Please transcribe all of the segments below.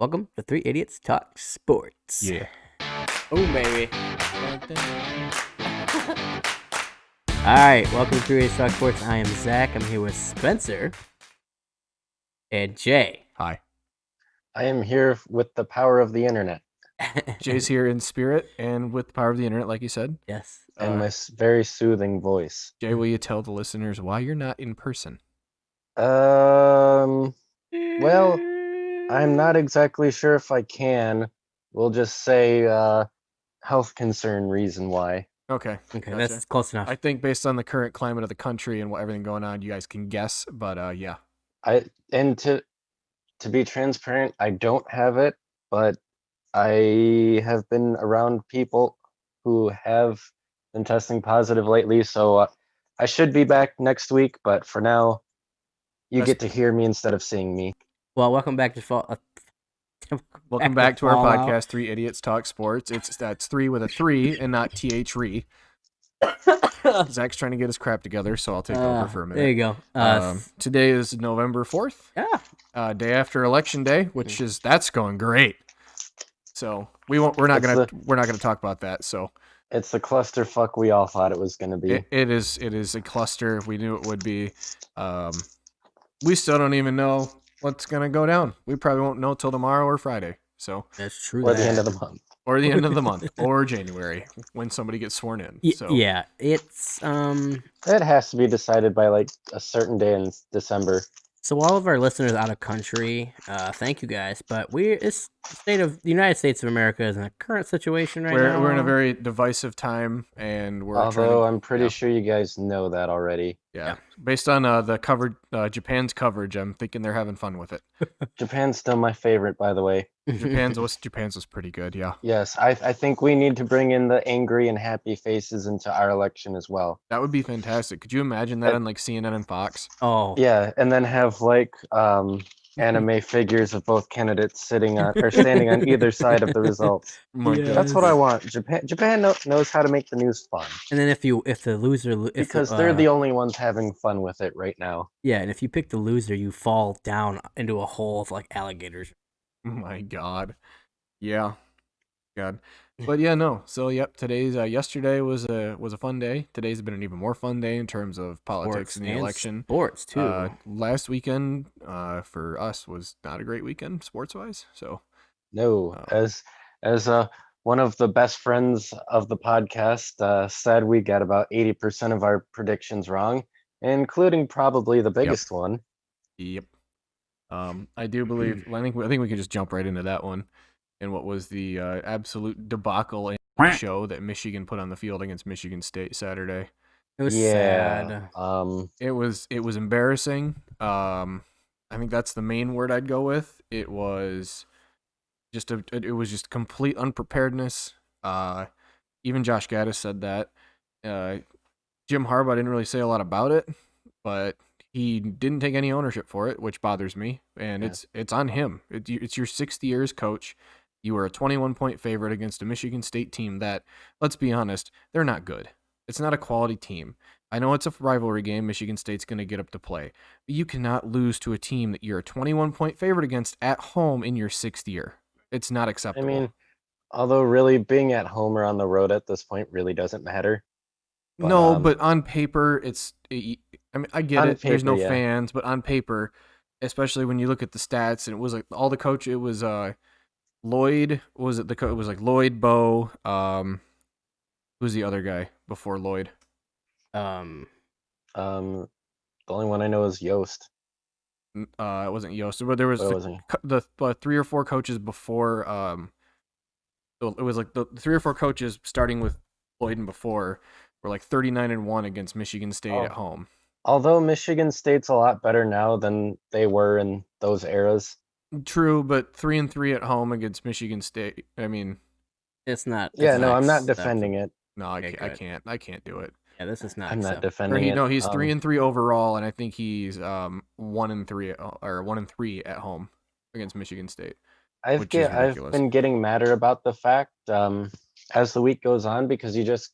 Welcome to Three Idiots Talk Sports. Yeah. Oh, baby. All right, welcome to Three Idiots Talk Sports. I am Zach. I'm here with Spencer and Jay. Hi. I am here with the power of the internet Jay's here in spirit and with the power of the internet, like you said. Yes. and my very soothing voice. Jay, will you tell the listeners why you're not in person? Well, I'm not exactly sure if I can. We'll just say health concern reason why. Okay. Okay, Gotcha. that's close enough. I think based on the current climate of the country and what everything going on, you guys can guess, but yeah. To be transparent, I don't have it, but I have been around people who have been testing positive lately, so I should be back next week, but for now, you get to hear me instead of seeing me. Well, welcome back to Welcome back to our Fallout. podcast, Three Idiots Talk Sports. That's three with a 3 and not TH-RE. Zach's trying to get his crap together, so I'll take over for a minute. There you go. Today is November 4th. Yeah. Day after Election Day, which that's going great. So we're not gonna talk about that. So it's the clusterfuck we all thought it was gonna be. It is a cluster. We knew it would be. We still don't even know what's gonna go down. We probably won't know till tomorrow or Friday. So That's true. Or the end of the month. Or the end of the month, or January when somebody gets sworn in. So yeah, it's It has to be decided by like a certain day in December. So all of our listeners out of country, thank you guys. But it's the United States of America is in a current situation right now. We're in a very divisive time, and we're although I'm pretty sure you guys know that already. Yeah. Based on the Japan's coverage, I'm thinking they're having fun with it. Japan's still my favorite, by the way. Japan's was pretty good, yeah. Yes, I think we need to bring in the angry and happy faces into our election as well. That would be fantastic. Could you imagine that on like CNN and Fox? Oh. Yeah, and then have like anime figures of both candidates standing on either side of the results. Yeah. That's what I want. Japan knows how to make the news fun. And then if the loser because they're the only ones having fun with it right now. Yeah, and if you pick the loser, you fall down into a hole of like alligators. Oh my God. Yeah. God. But yeah, no. So yep, today's yesterday was a fun day. Today's been an even more fun day in terms of politics and the election. Sports too. Last weekend for us was not a great weekend sports wise. So no, as one of the best friends of the podcast said, we got about 80% of our predictions wrong, including probably the biggest one. Yep. I do believe. I think we can just jump right into that one. And what was the absolute debacle show that Michigan put on the field against Michigan State Saturday? It was sad. It was embarrassing. I think that's the main word I'd go with. It was just complete unpreparedness. Even Josh Gaddis said that. Jim Harbaugh didn't really say a lot about it, but he didn't take any ownership for it, which bothers me. And it's on him. It's your 6th year as coach. You were a 21-point favorite against a Michigan State team that, let's be honest, they're not good. It's not a quality team. I know it's a rivalry game. Michigan State's going to get up to play. But you cannot lose to a team that you're a 21-point favorite against at home in your 6th year. It's not acceptable. I mean, although really being at home or on the road at this point really doesn't matter. But, but on paper, I get it. There's no fans, but on paper, especially when you look at the stats, and it was like all the coach. It was Lloyd. It was like Lloyd, Bo. Who's the other guy before Lloyd? The only one I know is Yost. It wasn't Yost, but there was the 3 or 4 coaches before. It was like the 3 or 4 coaches starting with Lloyd and before were like 39-1 against Michigan State at home. Although Michigan State's a lot better now than they were in those eras. True, but 3-3 at home against Michigan State. I mean, it's not. Yeah, no, I'm not defending it. No, I can't do it. Yeah, this is not. I'm not defending it. No, he's 3-3 overall, and I think he's 1-3 or 1-3 at home against Michigan State. I've been getting madder about the fact as the week goes on because you just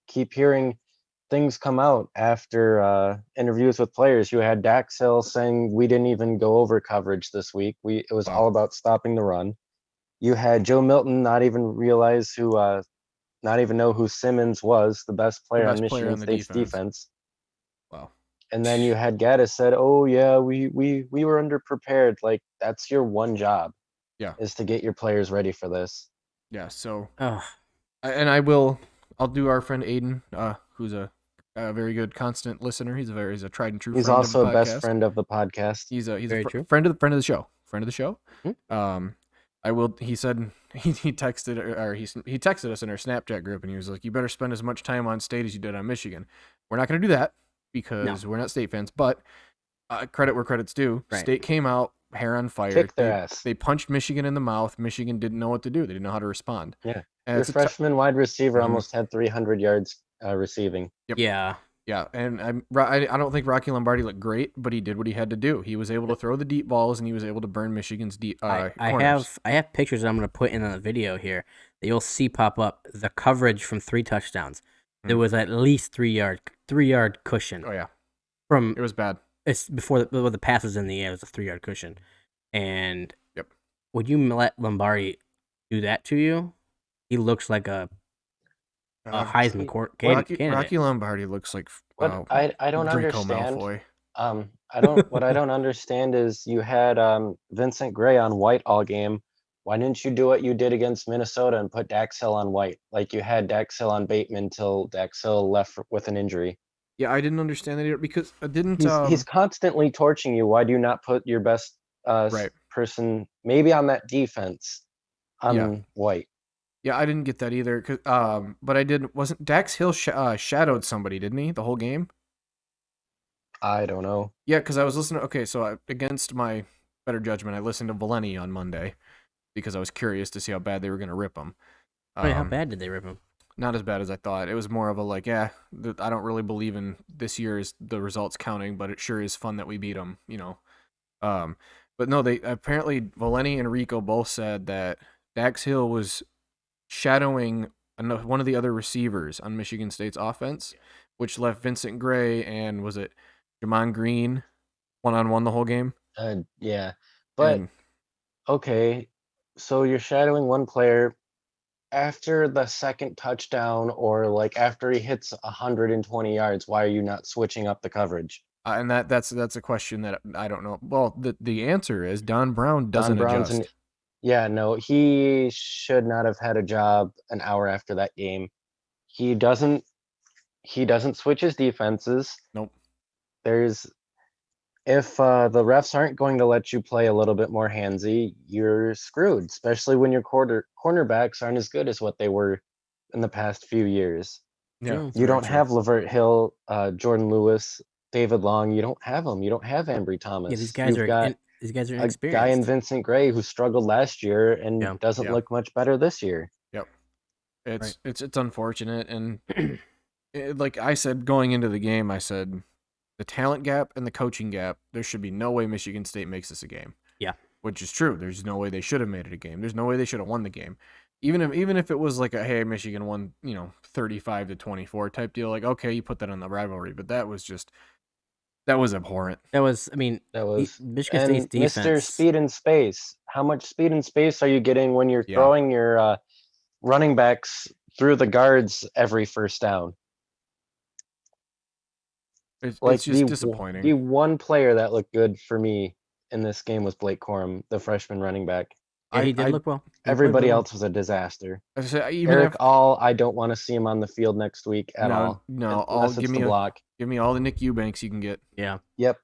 keep hearing things come out after interviews with players. You had Dax Hill saying we didn't even go over coverage this week. It was Wow. all about stopping the run. You had Joe Milton not even realize who, not even know who Simmons was, the best player on best player Michigan on the State's defense. defense. Wow. And then you had Gaddis said, "Oh yeah, we were underprepared." Like that's your one job. Yeah. Is to get your players ready for this. Yeah. So, Oh, I'll do our friend Aiden, who's a very good constant listener. He's a tried and true He's friend also of a the best podcast. friend of the podcast. He's a Very true. friend of the show. Friend of the show. Hmm. I will. He said he texted or he texted us in our Snapchat group, and he was like, "You better spend as much time on state as you did on Michigan." We're not going to do that because we're not state fans. But credit where credit's due. Right. State came out hair on fire. Kick their ass. They punched Michigan in the mouth. Michigan didn't know what to do. They didn't know how to respond. Yeah. And Your it's freshman wide receiver Mhm. almost had 300 yards receiving. Yep. yeah. Yeah, and I don't think Rocky Lombardi looked great, but he did what he had to do. He was able to throw the deep balls, and he was able to burn Michigan's deep I corners. have pictures I'm going to put in the video here that you'll see pop up. The coverage from 3 touchdowns. There was at least 3-yard cushion Oh yeah, from it was bad. it's before the pass was in the air. It was a 3-yard cushion, and Yep. would you let Lombardi do that to you? He looks like a Heisman candidate. Rocky Lombardi looks like What I don't Draco understand. Malfoy. What I don't understand is you had Vincent Gray on White all game. Why didn't you do what you did against Minnesota and put Dax Hill on White? Like you had Dax Hill on Bateman till Dax Hill left with an injury. Yeah, I didn't understand that either because I didn't. He's constantly torching you. Why do you not put your best Right. person maybe on that defense on White? Yeah, I didn't get that either. But I did. Wasn't Dax Hill shadowed somebody? Didn't he the whole game? I don't know. Yeah, because I was listening. Okay, so against my better judgment, I listened to Valeni on Monday because I was curious to see how bad they were going to rip him. Wait, how bad did they rip him? Not as bad as I thought. It was more of a like, I don't really believe in this year's the results counting, but it sure is fun that we beat them, you know. But no, they apparently Valeni and Rico both said that Dax Hill was shadowing one of the other receivers on Michigan State's offense, which left Vincent Gray and was it Jamon Green one-on-one the whole game? Yeah, but And- okay, so you're shadowing one player after the second touchdown, or like after he hits 120 yards. Why are you not switching up the coverage? and that's a question that I don't know. Well, the answer is Don Brown doesn't adjust. Yeah, no, he should not have had a job an hour after that game. He doesn't switch his defenses. Nope. If the refs aren't going to let you play a little bit more handsy, you're screwed, especially when your cornerbacks aren't as good as what they were in the past few years. Yeah, You don't have Lavert Hill, Jordan Lewis, David Long. You don't have them. You don't have Embry Thomas. Yeah, these guys You've are got these guys are a guy in inexperienced. Vincent Gray who struggled last year and Yeah. doesn't Yeah. look much better this year. Yep. Right. It's unfortunate, and like I said going into the game, I said the talent gap and the coaching gap. There should be no way Michigan State makes this a game. Yeah. Which is true. There's no way they should have made it a game. There's no way they should have won the game. Even if it was like a hey Michigan won 35-24 type deal, like okay you put that on the rivalry, but that was abhorrent. That was, I mean, That was Michigan State's and Mr. defense. Speed and Space. How much speed and space are you getting when you're Yeah. throwing your running backs through the guards every first down? It's Like just disappointing. The one player that looked good for me in this game was Blake Corum, the freshman running back. Yeah, he did look well. Everybody well. else was a disaster. I said, even Eric if All, I don't want to see him on the field next week at all. no, Unless it's the block. give me all the Nick Eubanks you can get. Yeah. Yep,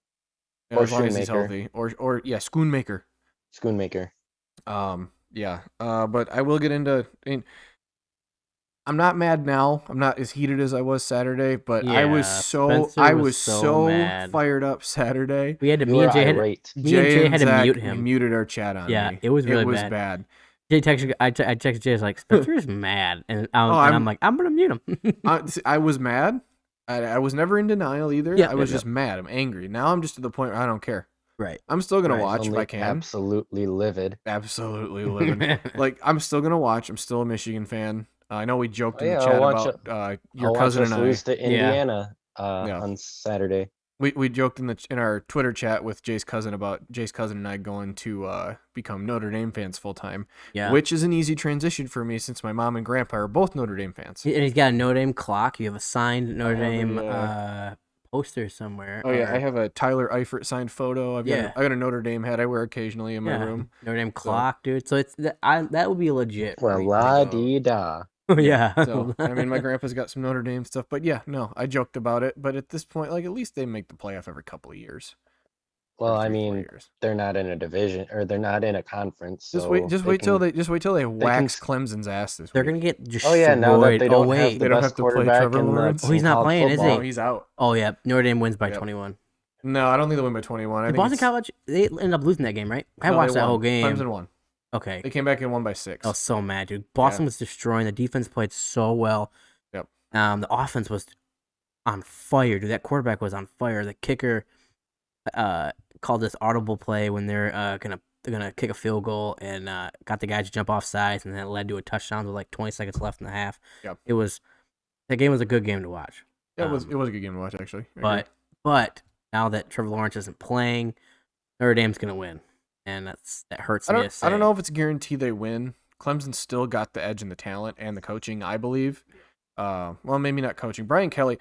Or As long as he's Schoonmaker. healthy, or Schoonmaker. Schoonmaker. Yeah. But I will get into. I'm not mad now. I'm not as heated as I was Saturday, but I was Yeah, so Spencer was so mad. fired up Saturday. We had to You me were and Jay had irate. Jay had to Zach mute him. Muted our chat on Yeah, me. it was really it was bad. bad. Jay texted I texted Jay, I was like, Spencer's mad, and I'm like, I'm gonna mute him. I was mad. I was never in denial either. Yeah, I was yeah, just mad. I'm angry. Now I'm just to the point where I don't care. Right. I'm still gonna Right, watch if Only I can. Absolutely livid. Absolutely living. Like I'm still gonna watch. I'm still a Michigan fan. I know we joked Oh, in the yeah, chat I'll watch about your I'll watch cousin us and I. lose to Indiana Yeah. on Saturday. We joked in our Twitter chat with Jay's cousin about Jay's cousin and I going to become Notre Dame fans full time, Yeah. which is an easy transition for me since my mom and grandpa are both Notre Dame fans. And he's got a Notre Dame clock. You have a signed Notre have Dame a, poster somewhere. Oh yeah, I or- have a Tyler Eifert signed photo. Yeah. I got a Notre Dame hat I wear occasionally in my yeah, room. Notre Dame clock, dude. So it's that would be legit. Well, re- la to go. dee da. Yeah. So I mean, my grandpa's got some Notre Dame stuff, but yeah, no, I joked about it. But at this point, like at least they make the playoff every couple of years. Well, I 3-4 mean, years. they're not in a division or they're not in a conference. Just so wait till can- they wax s- Clemson's ass this They're week. gonna get destroyed. Oh yeah, now that they don't wait. have the They don't best have to play quarterback Trevor in the Lawrence? Oh, he's not college playing, is football. No, he's out. Oh yeah, Notre Dame wins by Yep. 21. No, I don't think they'll win by 21. I Did think Boston it's- College, they ended up losing that game, right? I no, they watched that won. whole game. Clemson won. Okay. They came back and won by 6. I was so mad, dude. Boston was destroying. The defense played so well. Yep. The offense was on fire, dude. That quarterback was on fire. The kicker called this audible play when they're gonna kick a field goal and got the guy to jump off sides, and that led to a touchdown with like 20 seconds left in the half. Yep. That game was a good game to watch. Yeah, it was a good game to watch actually. I agree. But now that Trevor Lawrence isn't playing, Notre Dame's gonna win, and that hurts me to say. I don't know if it's a guarantee they win. Clemson still got the edge in the talent and the coaching, I believe. Well, maybe not coaching. Brian Kelly,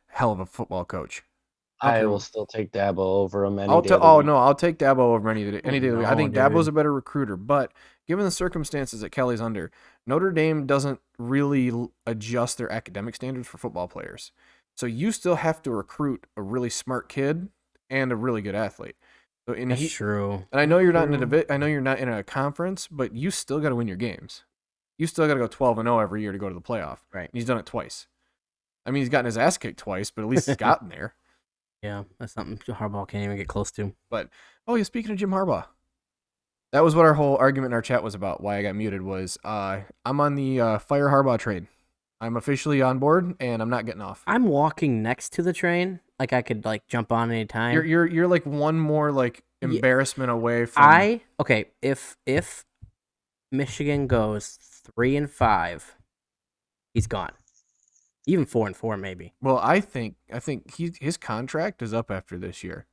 hell of a football coach. I Okay. will still take Dabo over him any I'll day. of the oh week. no, I'll take Dabo over any day of the week. I No, think dude. Dabo's a better recruiter, but given the circumstances that Kelly's under, Notre Dame doesn't really adjust their academic standards for football players. So you still have to recruit a really smart kid and a really good athlete. So That's true. and I know you're not in True. I know you're not in a conference, but you still got to win your games. You still got to go 12-0 every year to go to the playoff. Right. And he's done it twice. I mean, he's gotten his ass kicked twice, but at least he's gotten there. Yeah, that's something Harbaugh can't even get close to. But oh yeah, speaking of Jim Harbaugh, that was what our whole argument in our chat was about. Why I got muted was I'm on the fire Harbaugh train. I'm officially on board and I'm not getting off. I'm walking next to the train, like I could like jump on any time. You're like one more like embarrassment away from. Okay, if Michigan goes 3-5, he's gone. Even 4-4 maybe. Well, I think his contract is up after this year.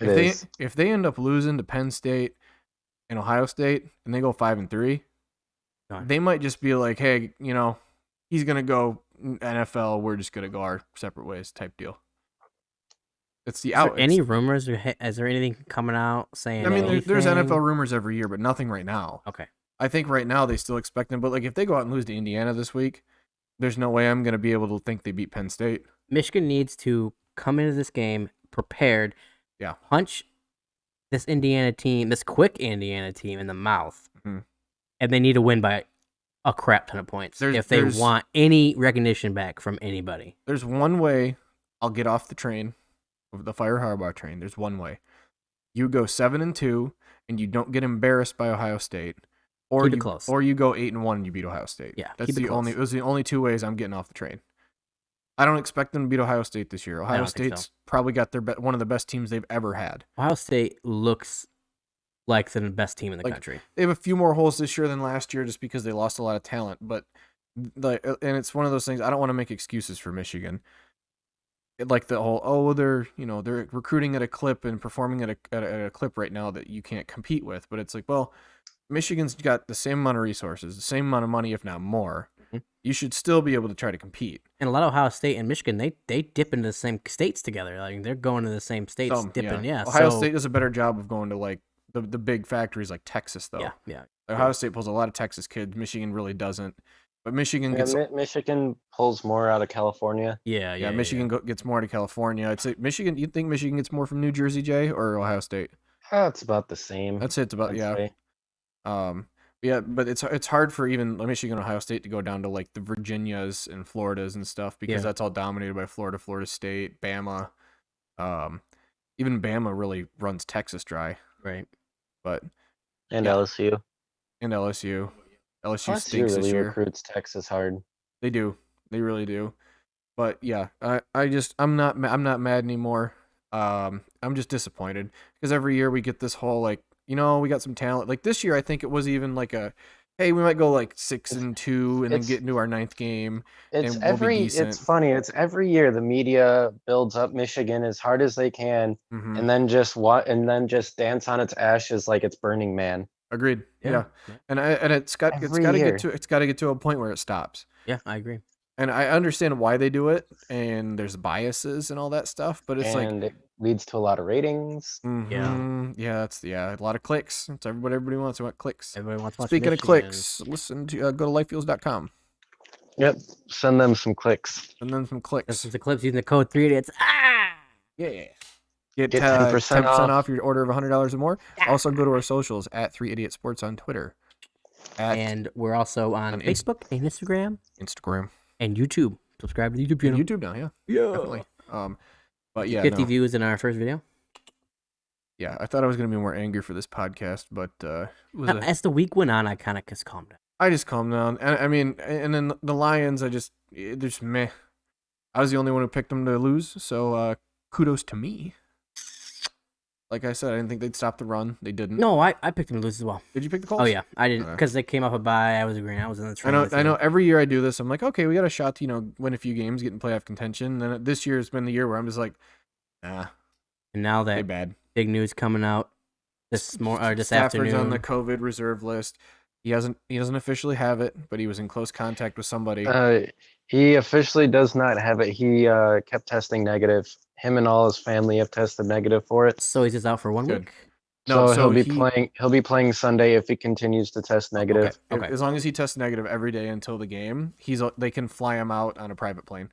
It is. If they end up losing to Penn State and Ohio State and they go 5-3, Gone. they might just be like, hey, he's gonna go NFL. We're just gonna go our separate ways type deal. It's the Is out. there any rumors? Is there anything coming out saying? I mean, there's anything? NFL rumors every year, but nothing right now. Okay. I think right now they still expect them, but like if they go out and lose to Indiana this week, there's no way I'm gonna be able to think they beat Penn State. Michigan needs to come into this game prepared. Yeah. Punch this quick Indiana team in the mouth, Mhm. and they need to win by a crap ton of points if they want any recognition back from anybody. There's one way I'll get off the train, of the Fire Harbaugh train. There's one way. You go 7-2 and you don't get embarrassed by Ohio State, or Keep it you close. or you go 8-1 and you beat Ohio State. Yeah, that's keep it close. those are the only two ways I'm getting off the train. I don't expect them to beat Ohio State this year. Ohio don't think State's probably got one of the best teams they've ever had. Ohio State looks like the best team in the Like, country. They have a few more holes this year than last year just because they lost a lot of talent. But and it's one of those things. I don't want to make excuses for Michigan. Like the whole they're recruiting at a clip and performing at a clip right now that you can't compete with. But it's like, well, Michigan's got the same amount of resources, the same amount of money, if not more. Mhm. You should still be able to try to compete. And a lot of Ohio State and Michigan, they dip into the same states together. Like they're going to the same states, dipping. Yeah. Ohio so, State does a better job of going to like the big factories like Texas though. Yeah, yeah. Ohio State pulls a lot of Texas kids. Michigan really doesn't. But Michigan Yeah, gets Michigan pulls more out of California. Yeah. Michigan gets more to California. I'd say Michigan. You think Michigan gets more from New Jersey, Jay, or Ohio State? It's about the same. I'd say it's about I'd yeah. say. But it's hard for even Michigan, Ohio State to go down to like the Virginias and Floridas and stuff because Yeah. that's all dominated by Florida, Florida State, Bama. Even Bama really runs Texas dry, Right. but And Yeah. LSU. and LSU. LSU LSU stinks this really year. recruits Texas hard. They do. They really do. But yeah, I'm not mad anymore. I'm just disappointed because every year we get this whole like, we got some talent. Like this year I think it was even like hey, we might go like 6-2 and then it's get into our 9th game it's and we'll be decent. it's funny. It's every year the media builds up Michigan as hard as they can, Hmm. and then just dance on its ashes like it's Burning Man Agreed. Yeah. Yeah. And it's got every to year. get to a point where it stops. Yeah, I agree. And I understand why they do it, and there's biases and all that stuff, but it's like, And it leads to a lot of ratings. yeah, that's a lot of clicks. That's what everybody wants. They want clicks. Everybody wants to watch Speaking of Michigan. clicks, listen to go to lifefields.com Yep, send them some clicks. and then some clicks. Listen to clips using the code 3 idiots. Ah! Yeah. Get Get 10% 10% off your order of $100 or more. Also, go to our socials at 3 Idiot Sports on Twitter, at And we're also on on Facebook and Instagram Instagram, and YouTube. Subscribe to the YouTube and channel. YouTube now. Yeah, definitely. But yeah, 50 no. views in our first video. Yeah, I thought I was gonna be more angry for this podcast, but it was As the week went on, I kind of just calmed down. I just calmed down. And I mean, and then the Lions, they're just meh. I was the only one who picked them to lose, so kudos to me. Like I said, I didn't think they'd stop the run. They didn't. No, I picked them to lose as well. Did you pick the Colts? Oh yeah, I didn't Okay. because they came off a bye. I was agreeing. I was in the I train. know. with I you. know. Every year I do this, I'm like, okay, we got a shot to win a few games, get in playoff contention. And then this year has been the year where I'm just like, nah, And now they that bad. big news coming out this Stafford's afternoon. on the COVID reserve list. He doesn't officially have it, but he was in close contact with somebody. He officially does not have it. He kept testing negative. Him and all his family have tested negative for it. So he's just out for 1 Good. week. No, So, so he'll be playing. He'll be playing Sunday if he continues to test negative. Okay. As long as he tests negative every day until the game, they can fly him out on a private plane.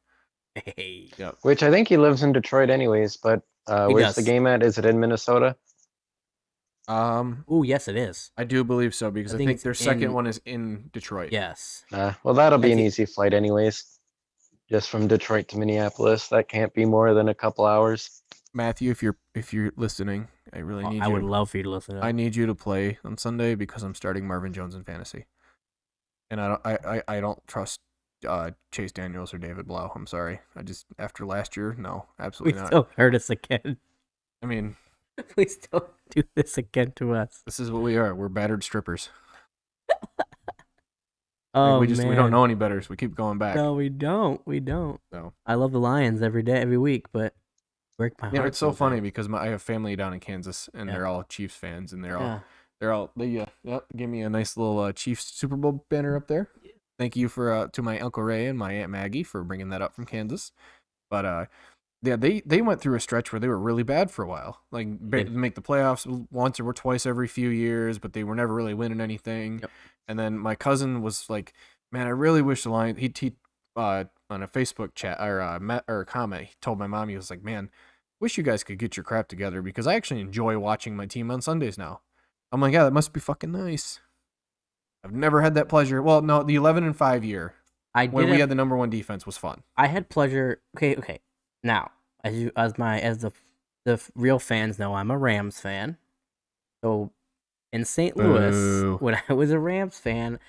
Hey. Yep. Which I think he lives in Detroit anyways. But He where's the does. game at? Is it in Minnesota? Oh yes, it is. I do believe so because I I think think it's their second in- one is in Detroit. Yes. Well, that'll be I an think- easy flight anyways. Just from Detroit to Minneapolis. That can't be more than a couple hours. Matthew, if you're listening, I really need I you. would love for you to listen. To I need you to play on Sunday because I'm starting Marvin Jones in fantasy, and I don't trust Chase Daniels or David Blau. I'm sorry. I just after last year, no, absolutely Please not. don't hurt us again. I mean, Please don't do this again to us. this is what we are. We're battered strippers. Oh we man. don't know any better, so we keep going back. No, we don't. We don't. No. I love the Lions every day, every week, but break my heart. Yeah, it's so funny sometimes. because I have family down in Kansas, and Yeah. they're all Chiefs fans, and Yeah. they give me a nice little Chiefs Super Bowl banner up there. Thank you for to my Uncle Ray and my Aunt Maggie for bringing that up from Kansas. But yeah, they went through a stretch where they were really bad for a while. Like make the playoffs once or twice every few years, but they were never really winning anything. Yep. And then my cousin was like, "Man, I really wish the Lions." He on a Facebook chat or a comment, he told my mom, he was like, "Man, wish you guys could get your crap together because I actually enjoy watching my team on Sundays now." I'm like, "Yeah, that must be fucking nice." I've never had that pleasure. Well, no, the 11-5 year I when did. we had the number one defense was fun. I had pleasure. Okay. Now, as the real fans know, I'm a Rams fan. So in St. Louis, Boo. when I was a Rams fan,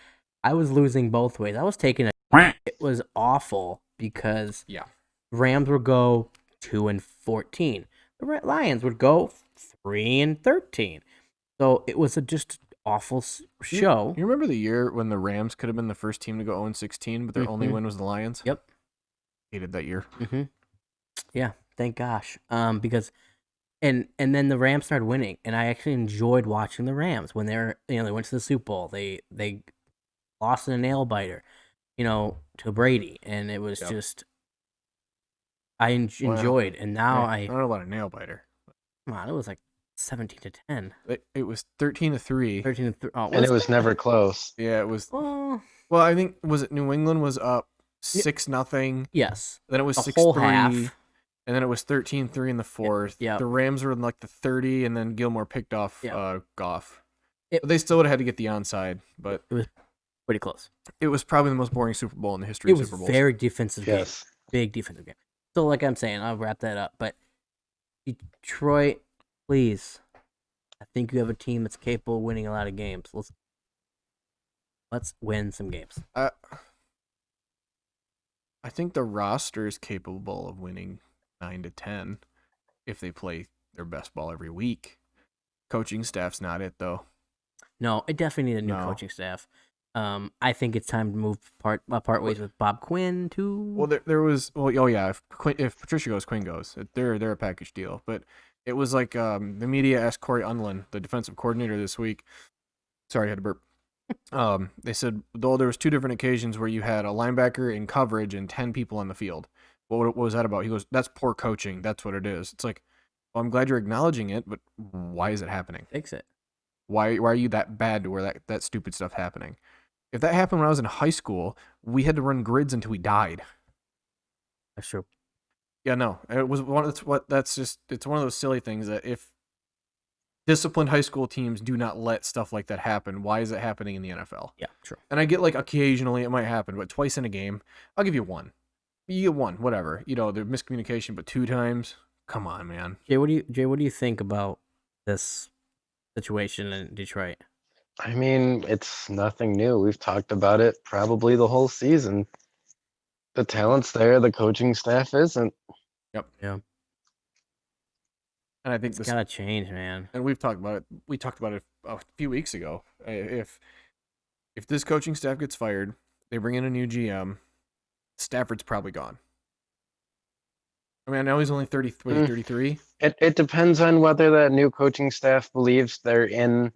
I was losing both ways. I was taking it was awful because Yeah. Rams would go 2-14. The Lions would go 3-13. So it was just awful show. You remember the year when the Rams could have been the first team to go 0-16, but their only Mhm. win was the Lions? Yep. Hated that year. Mm-hmm. Yeah, thank gosh. Because and then the Rams started winning, and I actually enjoyed watching the Rams when they went to the Super Bowl. They lost in a nail biter, to Brady, and it was Yep. just I Wow. enjoyed. And now I don't know about a nail biter. come on, it was like 17-10, It was 13-3. 13-3. Oh, And it was never close. Yeah, it was. well, Well, I think was it New England was up 6-0. yes, Then it was the 6-3. whole half. And then it was 13-3 in the fourth. yeah. The Rams were in like the 30, and then Gilmore picked off Yeah. Goff. It- But they still would have had to get the onside. But Pretty close. it was probably the most boring Super Bowl in the history It of was Super Bowls. very defensive game. Yes. Big defensive game. So, like I'm saying, I'll wrap that up. But Detroit, please, I think you have a team that's capable of winning a lot of games. Let's win some games. I think the roster is capable of winning 9-10 if they play their best ball every week. Coaching staff's not it though. No, it definitely needs a new No. coaching staff. I think it's time to move part ways with Bob Quinn too. Well, there was oh yeah, if Patricia goes, Quinn goes. They're a package deal. But it was like the media asked Corey Unlin, the defensive coordinator, this week. Sorry, I had to burp. They said though there was 2 different occasions where you had a linebacker in coverage and 10 people on the field. What was that about? He goes, that's poor coaching. That's what it is. It's like, well, I'm glad you're acknowledging it, but why is it happening? Fix it. Why are you that bad to where that stupid stuff happening? If that happened when I was in high school, we had to run grids until we died. That's true. Yeah, no, it was one. It's one of those silly things that if disciplined high school teams do not let stuff like that happen, why is it happening in the NFL? Yeah, true. And I get like occasionally it might happen, but twice in a game, I'll give you one. You get one, whatever. There's miscommunication, but 2 times, come on, man. Jay, what do you think about this situation in Detroit? I mean, it's nothing new. We've talked about it probably the whole season. The talent's there, the coaching staff isn't. Yep. Yeah. And I think It's this, gotta change, man. and we've talked about it. We talked about it a few weeks ago. If this coaching staff gets fired, they bring in a new GM, Stafford's probably gone. I mean, I know he's only 33. It depends on whether that new coaching staff believes they're in,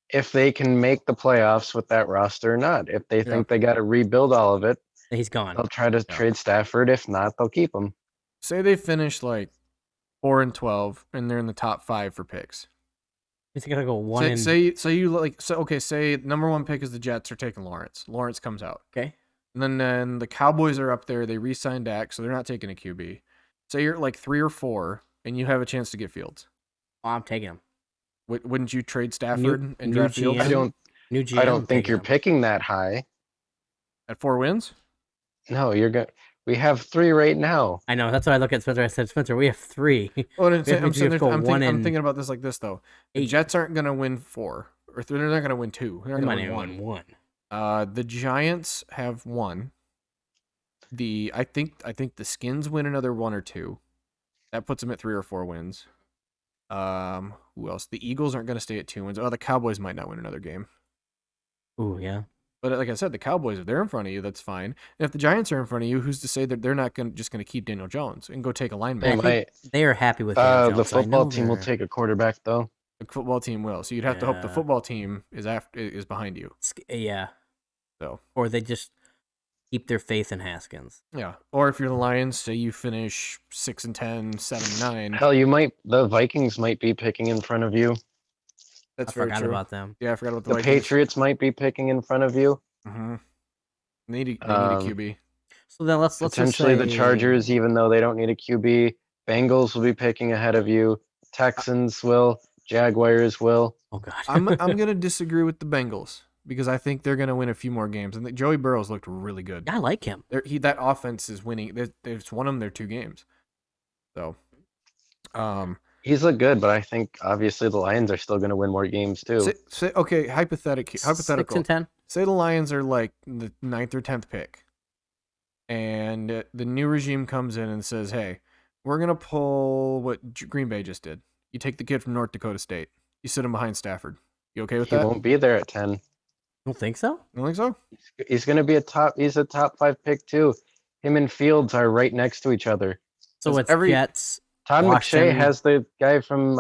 if they can make the playoffs with that roster or not. If they think they got to rebuild all of it, He's gone. they'll try to trade Stafford. If not, they'll keep him. Say they finish like 4-12 and they're in the top 5 for picks. He's gonna go one. Say number 1 pick is the Jets are taking Lawrence. Lawrence comes out. Okay. And then the Cowboys are up there. They re-signed Dak, so they're not taking a QB. Say you're at like 3 or 4 and you have a chance to get Fields. Oh, I'm taking him. Wouldn't you trade Stafford and new draft Fields? GM. I don't think you're picking that high. At 4 wins? No, we have 3 right now. I know. That's what I look at Spencer. I said, Spencer, we have 3. Well, We have to go I'm one thinking and about this like this though. The 8. Jets aren't gonna win 4, or they're not gonna win 2. They're They not might gonna even win win 1. one. The Giants have 1. I think the Skins win another 1 or 2. That puts them at 3 or 4 wins. Who else? The Eagles aren't gonna stay at 2 wins. Oh, the Cowboys might not win another game. Ooh, yeah. But like I said, the Cowboys, if they're in front of you, that's fine. And if the Giants are in front of you, who's to say that they're not just going to keep Daniel Jones and go take a They linebacker? might. They are happy with Daniel The Jones. I football know team will they're- take a quarterback though. The football team will. So you'd have to hope the Yeah. football team is behind you. Yeah. So Or they just keep their faith in Haskins. yeah. Or if you're the Lions, say you finish 6-10, 7-9. Hell, the Vikings might be picking in front of you. That's I very forgot true. about them. Yeah, I forgot about the The Vikings. Patriots might be picking in front of you. Mm-hmm. They need a QB. So then let's just Potentially the say- Chargers, even though they don't need a QB. Bengals will be picking ahead of you. Texans will. Jaguars will. Oh god. I'm gonna disagree with the Bengals because I think they're gonna win a few more games. And Joey Burrow's looked really good. I like him. That offense is winning. They've won them their 2 games. So, He's looked good, but I think obviously the Lions are still going to win more games too. okay, hypothetical. 6 and 10. Say the Lions are like the 9th or 10th pick, and the new regime comes in and says, "Hey, we're gonna pull what Green Bay just did. You take the kid from North Dakota State. You sit him behind Stafford. You okay with He that? won't be there at 10. You don't think so? You don't think so? He's going to be he's a top 5 pick too. Him and Fields are right next to each other. So Does it's every- Jets. Todd McShay Washington- has the guy from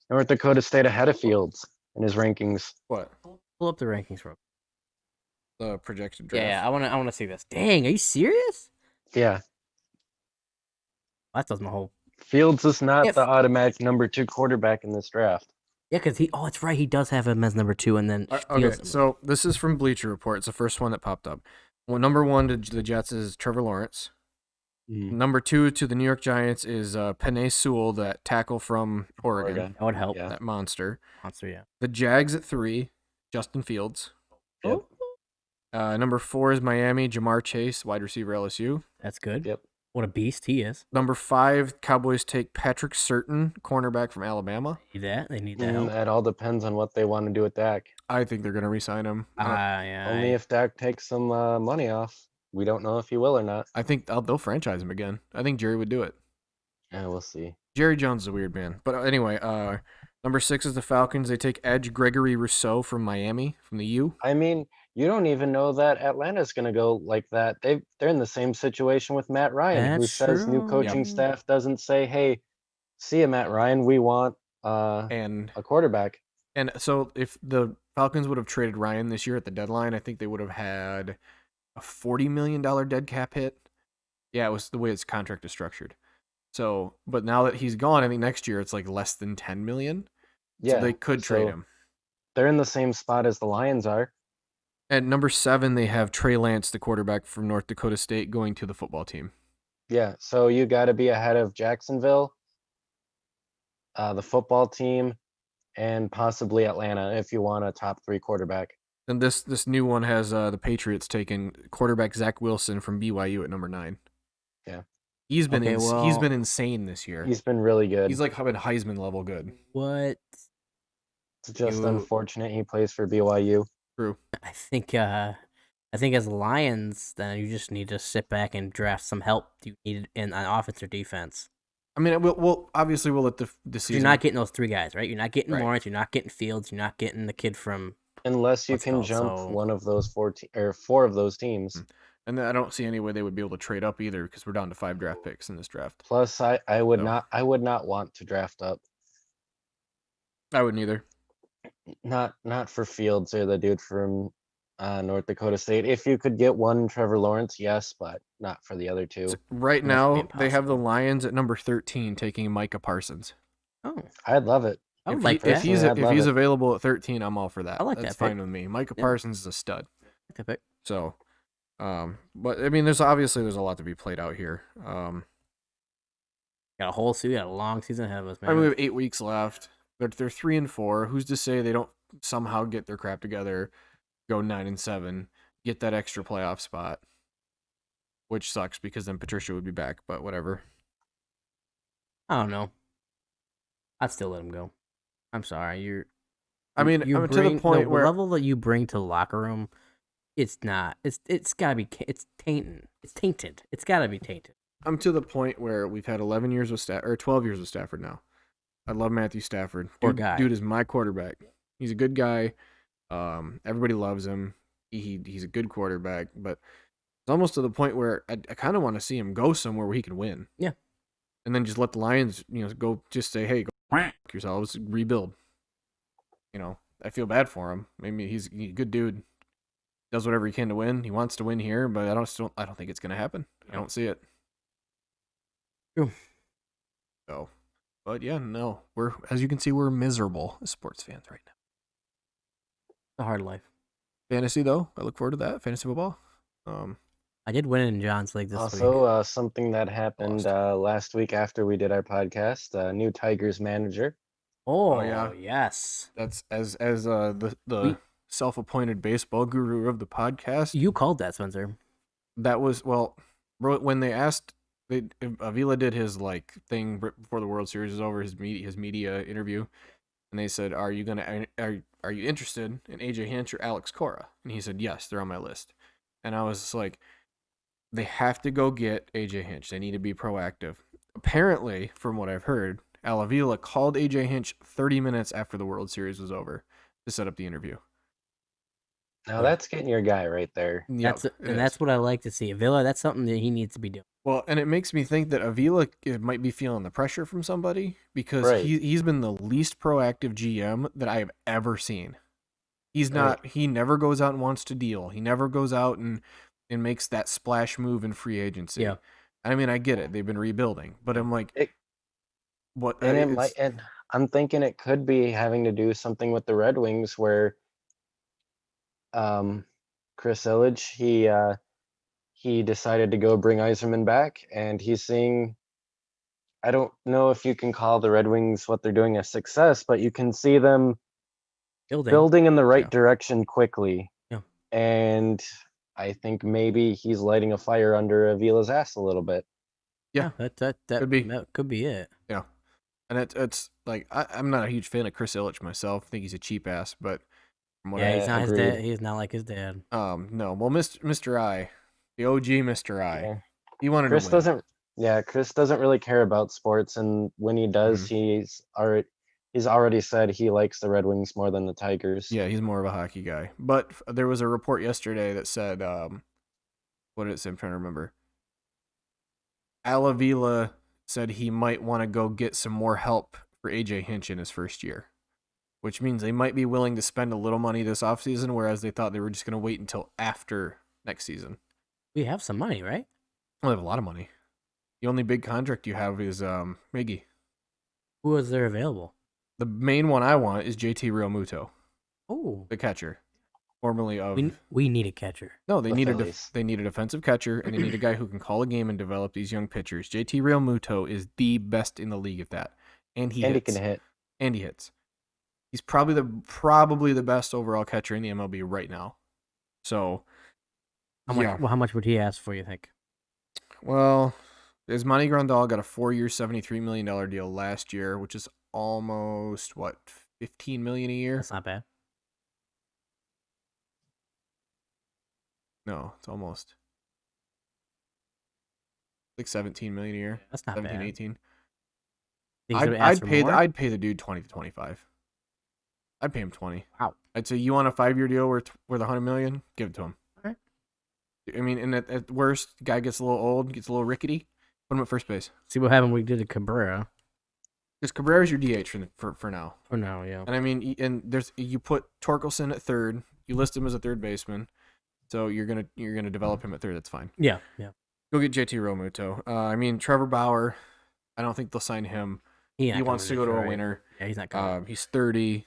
North Dakota State ahead of Fields in his rankings. What? Pull up the rankings, bro. The projected draft. Yeah, I want to see this. Dang, are you serious? Yeah. That does my whole. Fields is not If- the automatic number 2 quarterback in this draft. Yeah, because he. Oh, that's right. He does have him as number 2, and then Okay, Fields- so this is from Bleacher Report. It's the first one that popped up. Well, number 1 to the Jets is Trevor Lawrence. Number 2 to the New York Giants is Penei Sewell, that tackle from Oregon. that would help. Yeah. That monster. Monster, yeah. The Jags at 3, Justin Fields. Yep. Number 4 is Miami, Jamar Chase, wide receiver LSU. That's good. Yep. What a beast he is. Number 5, Cowboys take Patrick Surtain, cornerback from Alabama. Need that. They need that And help. that all depends on what they want to do with Dak. I think they're going to re-sign him. Yeah. Only if Dak takes some money off. We don't know if he will or not. I think they'll franchise him again. I think Jerry would do it. Yeah, we'll see. Jerry Jones is a weird man. But anyway, Number 6 is the Falcons. They take edge Gregory Rousseau from Miami, from the U. I mean, you don't even know that Atlanta's going to go like that. They're in the same situation with Matt Ryan, who That's says new coaching true. staff doesn't say, "Hey, see you, Matt Ryan. We want And a quarterback." so if the Falcons would have traded Ryan this year at the deadline, I think they would have had a $40 million dead cap hit. Yeah, it was the way its contract is structured. So, but now that he's gone, I think next year it's like less than 10 million. So Yeah, they could trade so him. they're in the same spot as the Lions are. At number 7, they have Trey Lance, the quarterback from North Dakota State, going to the football team. Yeah, so you got to be ahead of Jacksonville, the football team, and possibly Atlanta if you want a top 3 quarterback. And this new one has the Patriots taking quarterback Zach Wilson from BYU at number 9. Yeah. He's been Okay, he's been well, insane this year. He's been really good. He's like been Heisman level good. what It's just you unfortunate he plays for BYU. True. I think as Lions, then you just need to sit back and draft some help you need in on offense or defense. I mean, we'll obviously we'll let the season. You're not getting those 3 guys, right? You're not getting Right. Lawrence. You're not getting Fields. You're not getting the kid from. Unless you What's can called, jump so- one of those 4 of those teams. And I don't see any way they would be able to trade up either because we're down to 5 draft picks in this draft. Plus, I would No. not want to draft up. I wouldn't either. Not for Fields or the dude from North Dakota State. If you could get one Trevor Lawrence, yes, but not for the other 2. So right That's now, gonna be they have the impossible. Lions at number 13 taking Micah Parsons. Oh, I'd love it. I would If, like he, if that. he's Personally, I'd if love he's it. available at 13, I'm all for that. I like That's that fine pick. with me. Micah Yeah. Parsons is a stud. I like that pick. So, but I mean, there's a lot to be played out here. Got a whole season, got a long season ahead of us, man. I mean, we have 8 weeks left. They're 3-4. Who's to say they don't somehow get their crap together, go 9-7, get that extra playoff spot? Which sucks because then Patricia would be back, but whatever. I don't know. I'd still let him go. I'm sorry. You're. I mean, you to the bring point where level that you bring to the locker room, it's not. It's gotta be. It's tainted. It's tainted. It's gotta be tainted. I'm to the point where we've had 11 years with 12 years with Stafford now. I love Matthew Stafford. Poor guy. Dude is my quarterback. He's a good guy. Everybody loves him. He's a good quarterback, but it's almost to the point where I kind of want to see him go somewhere where he can win. Yeah. And then just let the Lions, go just say, hey, go f- yourselves, rebuild. I feel bad for him. Maybe he's a good dude. Does whatever he can to win. He wants to win here, but I don't think it's gonna happen. I don't see it. True. So, but yeah, no. As you can see, we're miserable as sports fans right now. It's a hard life. Fantasy though, I look forward to that. Fantasy football. I did win in John's league this week. Also, something that happened Lost. last week after we did our podcast, new Tigers manager. Oh yeah. yes. That's as the self-appointed baseball guru of the podcast. You called that, Spencer. That was when they asked. Avila did his thing before the World Series was over, his media interview, and they said, "Are you interested in AJ Hinch or Alex Cora?" And he said, "Yes, they're on my list." And I was just like, "They have to go get AJ Hinch. They need to be proactive." Apparently, from what I've heard, Al Avila called AJ Hinch 30 minutes after the World Series was over to set up the interview. Now that's getting your guy right there. That's what I like to see. Villa, that's something that he needs to be doing. Well, and it makes me think that Avila might be feeling the pressure from somebody because Right. he's been the least proactive GM that I have ever seen. He's Right. not. He never goes out and wants to deal. He never goes out and makes that splash move in free agency. Yeah. I mean, I get it. They've been rebuilding, but I'm like, what? And it it's- might, and I'm thinking it could be having to do something with the Red Wings where Chris Ilitch, he decided to go bring Yzerman back, and he's seeing, I don't know if you can call the Red Wings what they're doing a success, but you can see them building in the right Yeah. direction quickly. Yeah. And I think maybe he's lighting a fire under Avila's ass a little bit. Yeah. That Could be. That could be it. And it's like I'm not a huge fan of Chris Ilitch myself. I think he's a cheap ass, but from what Yeah, I he's not his agreed. dad. He's not like his dad. no. Well, Mr. I, the OG Mr. I, Yeah. he wanted Chris to win. Chris doesn't really care about sports, and when he does, Mm-hmm. he's already He's already said he likes the Red Wings more than the Tigers. Yeah, he's more of a hockey guy. But there was a report yesterday that said, what did it say? I'm trying to remember. Alavila said he might want to go get some more help for AJ Hinch in his first year, which means they might be willing to spend a little money this offseason, whereas they thought they were just going to wait until after next season. We have some money, right? Well, they have a lot of money. The only big contract you have is Miggy. Who is there available? The main one I want is JT Realmuto, Oh, the catcher, formerly of. we need a catcher. No, The Phillies. they need a defensive catcher, and they need a guy who can call a game and develop these young pitchers. JT Realmuto is the best in the league at that, and he And he hits. can hit. And he hits. He's probably the best overall catcher in the MLB right now. So, yeah. How much would he ask for? You think? Well, Yasmani Grandal got a 4-year, $73 million deal last year, which is almost what, $15 million a year? That's not bad. No, it's almost like $17 million a year. That's not 17, bad. 18. Think he's gonna ask for more? I'd pay the dude 20 to 25. I'd pay him 20. Wow. I'd say you want a 5-year deal worth $100 million? Give it to him. Alright. I mean, and at worst, guy gets a little old, gets a little rickety. Put him at first base. See what happened when we did to Cabrera. Because Cabrera's your DH for now. For now, yeah. And I mean, you put Torkelson at third. You list him as a third baseman, so you're gonna develop him at third. That's fine. Yeah. Go get JT Realmuto. I mean, Trevor Bauer. I don't think they'll sign him. He wants to go to a winner. Yeah, he's not coming. He's 30. He's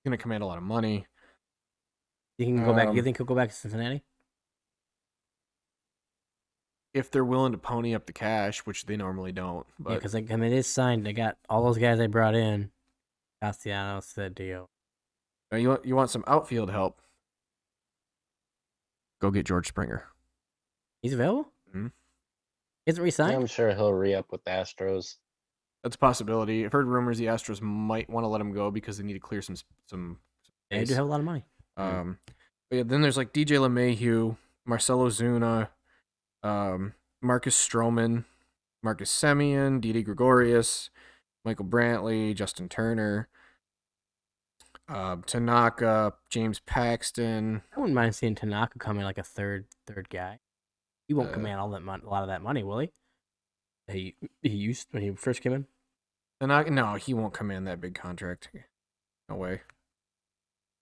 gonna command a lot of money. You can go back. You think he'll go back to Cincinnati? If they're willing to pony up the cash, which they normally don't. But Yeah, because it is signed. They got all those guys they brought in. Castellanos, Cedillo. you want some outfield help? Go get George Springer. He's available. Mhm. He hasn't resigned. I'm sure he'll re-up with the Astros. That's a possibility. I've heard rumors the Astros might want to let him go because they need to clear some They do space. have a lot of money. But yeah, then there's like DJ LeMahieu, Marcelo Zuna, Marcus Stroman, Marcus Semien, Didi Gregorius, Michael Brantley, Justin Turner, Tanaka, James Paxton. I wouldn't mind seeing Tanaka come in like a third guy. He won't Uh, command a lot of that money, will he? He used when he first came in. Tanaka, no, he won't command that big contract. No way.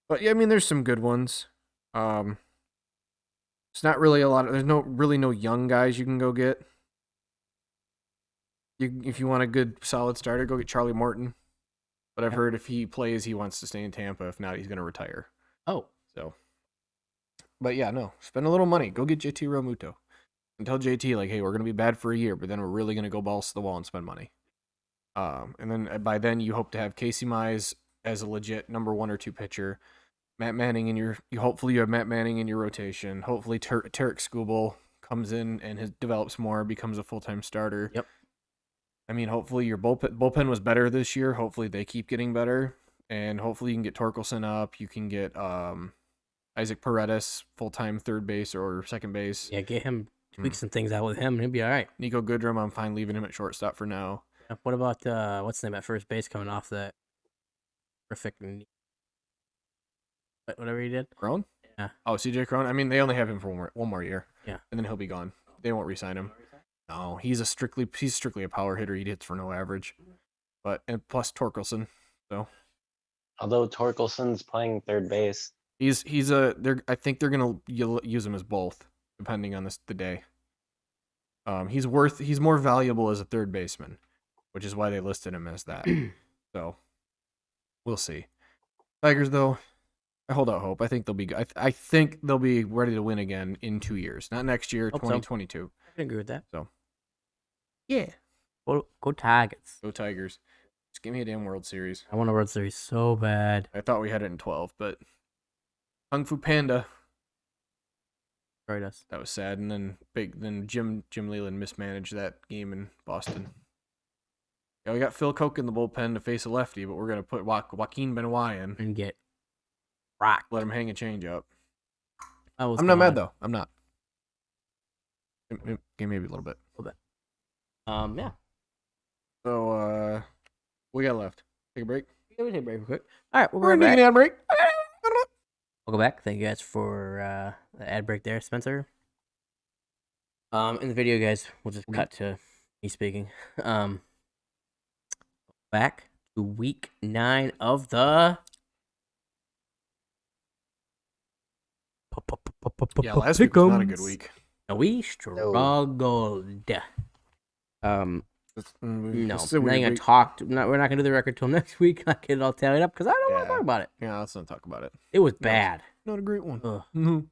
But yeah, I mean, there's some good ones. It's not really a lot. There's no young guys you can go get. If you want a good solid starter, go get Charlie Morton. But I've heard if he plays, he wants to stay in Tampa. If not, he's going to retire. Oh, So, but yeah, no, spend a little money. Go get JT Realmuto. And tell JT, like, hey, we're going to be bad for a year, but then we're really going to go balls to the wall and spend money. And then by then, you hope to have Casey Mize as a legit number 1 or 2 pitcher. Matt Manning hopefully you have Matt Manning in your rotation. Hopefully Tarek Skubal comes in and develops more, becomes a full-time starter. Yep. I mean, hopefully your bullpen was better this year. Hopefully they keep getting better. And hopefully you can get Torkelson up. You can get Isaac Paredes, full-time third base or second base. yeah. Get him tweak some things out with him. And he'll be all right. Nico Goodrum, I'm fine leaving him at shortstop for now. What about what's the name at first base coming off that perfect knee? Whatever he did. Crone? Yeah. Oh, CJ Crone? I mean, they only have him for one more year. Yeah. And then he'll be gone. They won't re-sign him. No, he's strictly a power hitter. He hits for no average. And plus Torkelson. So Although Torkelson's playing third base. I think they're gonna use him as both, depending on the day. He's more valuable as a third baseman, which is why they listed him as that. So we'll see. Tigers though, I hold out hope. I think they'll be. I think they'll be ready to win again in 2 years, not next year, Hope so. 2022. I can agree with that. Yeah, Go Tigers. go Tigers. Just give me a damn World Series. I want a World Series so bad. I thought we had it in 12, but Kung Fu Panda. Destroyed us. That was sad. And then Jim Leland mismanaged that game in Boston. Yeah, we got Phil Koch in the bullpen to face a lefty, but we're gonna put Joaquin Benoit in. And get rocked. Let him hang a change up. I'm I'm not mad though. I'm not. Maybe a little bit. Yeah. So we got left. Take a break. Yeah, we take a break real quick. All right, we'll We're be right taking back. an ad break. We'll go back. Thank you guys for the ad break there, Spencer. In the video, guys, we'll just cut to me speaking. Back to week 9 of the. Yeah, last week was not a good week. We struggled. No, This is a we're not weird gonna week. talk. We're not gonna do the record till next week. I get it all tallied up because I don't want to Yeah. talk about it. Yeah, let's not talk about it. It was No. bad. Not a great one. Ugh. No.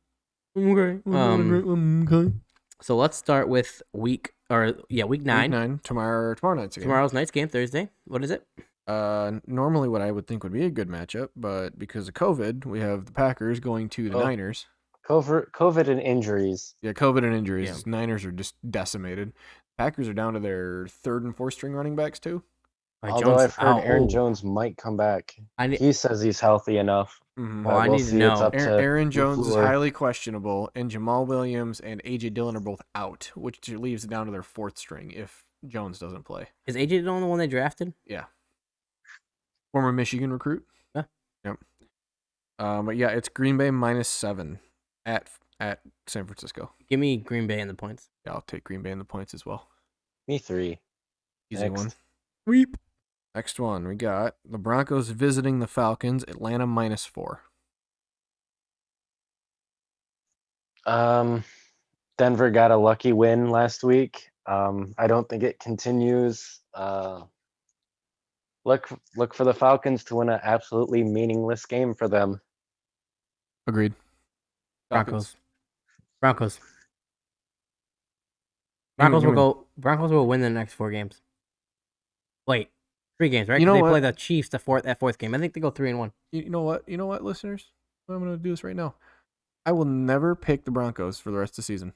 Okay. Not a great one. Okay. So let's start with week 9. Week 9. Tomorrow night's game. Tomorrow's night's game, Thursday. What is it? Normally what I would think would be a good matchup, but because of COVID, we have the Packers going to the Oh. Niners. COVID and injuries. Yeah, COVID and injuries. Yeah. Niners are just decimated. Packers are down to their 3rd and 4th string running backs too. Although I've heard Aaron oh, Jones might come back. I need, He says he's healthy enough. Mm-hmm. Well, I we'll need to see. It's know. up to Aaron Jones is LaFleur. highly questionable, and Jamal Williams and AJ Dillon are both out, which leaves it down to their 4th string if Jones doesn't play. is AJ Dillon the one they drafted? Yeah. Former Michigan recruit. Yeah. Yep. But yeah, it's Green Bay -7 at San Francisco. Give me Green Bay and the points. Yeah, I'll take Green Bay in the points as well. Me 3. Easy Next. one. Sweep. Next one, we got the Broncos visiting the Falcons. Atlanta -4. Denver got a lucky win last week. I don't think it continues. Look for the Falcons to win an absolutely meaningless game for them. Agreed. Broncos. Broncos Give me- Broncos will win the next 4 games. Wait, 3 games, right? You know 'Cause they what? play the Chiefs that 4th game. I think they go 3-1. You know what? You know what, listeners? I'm going to do this right now. I will never pick the Broncos for the rest of the season,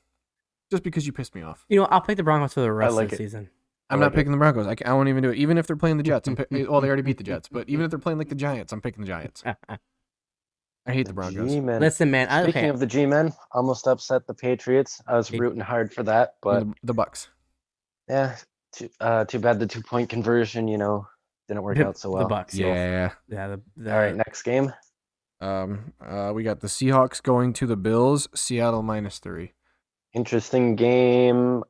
just because you pissed me off. You know, I'll pick the Broncos for the rest like of the it. season. I'm I not like it. picking the Broncos. I won't even do it. Even if they're playing the Jets. Well, they already beat the Jets. But even if they're playing like the Giants, I'm picking the Giants. I hate the Broncos. G-men. Listen, man. Speaking of the G-men, almost upset the Patriots. I was Hey. rooting hard for that, but The Bucks. yeah, too bad the 2-point conversion, didn't work out so well. the Bucks. Yeah. Yeah. All right, next game. We got the Seahawks going to the Bills. Seattle -3. Interesting game.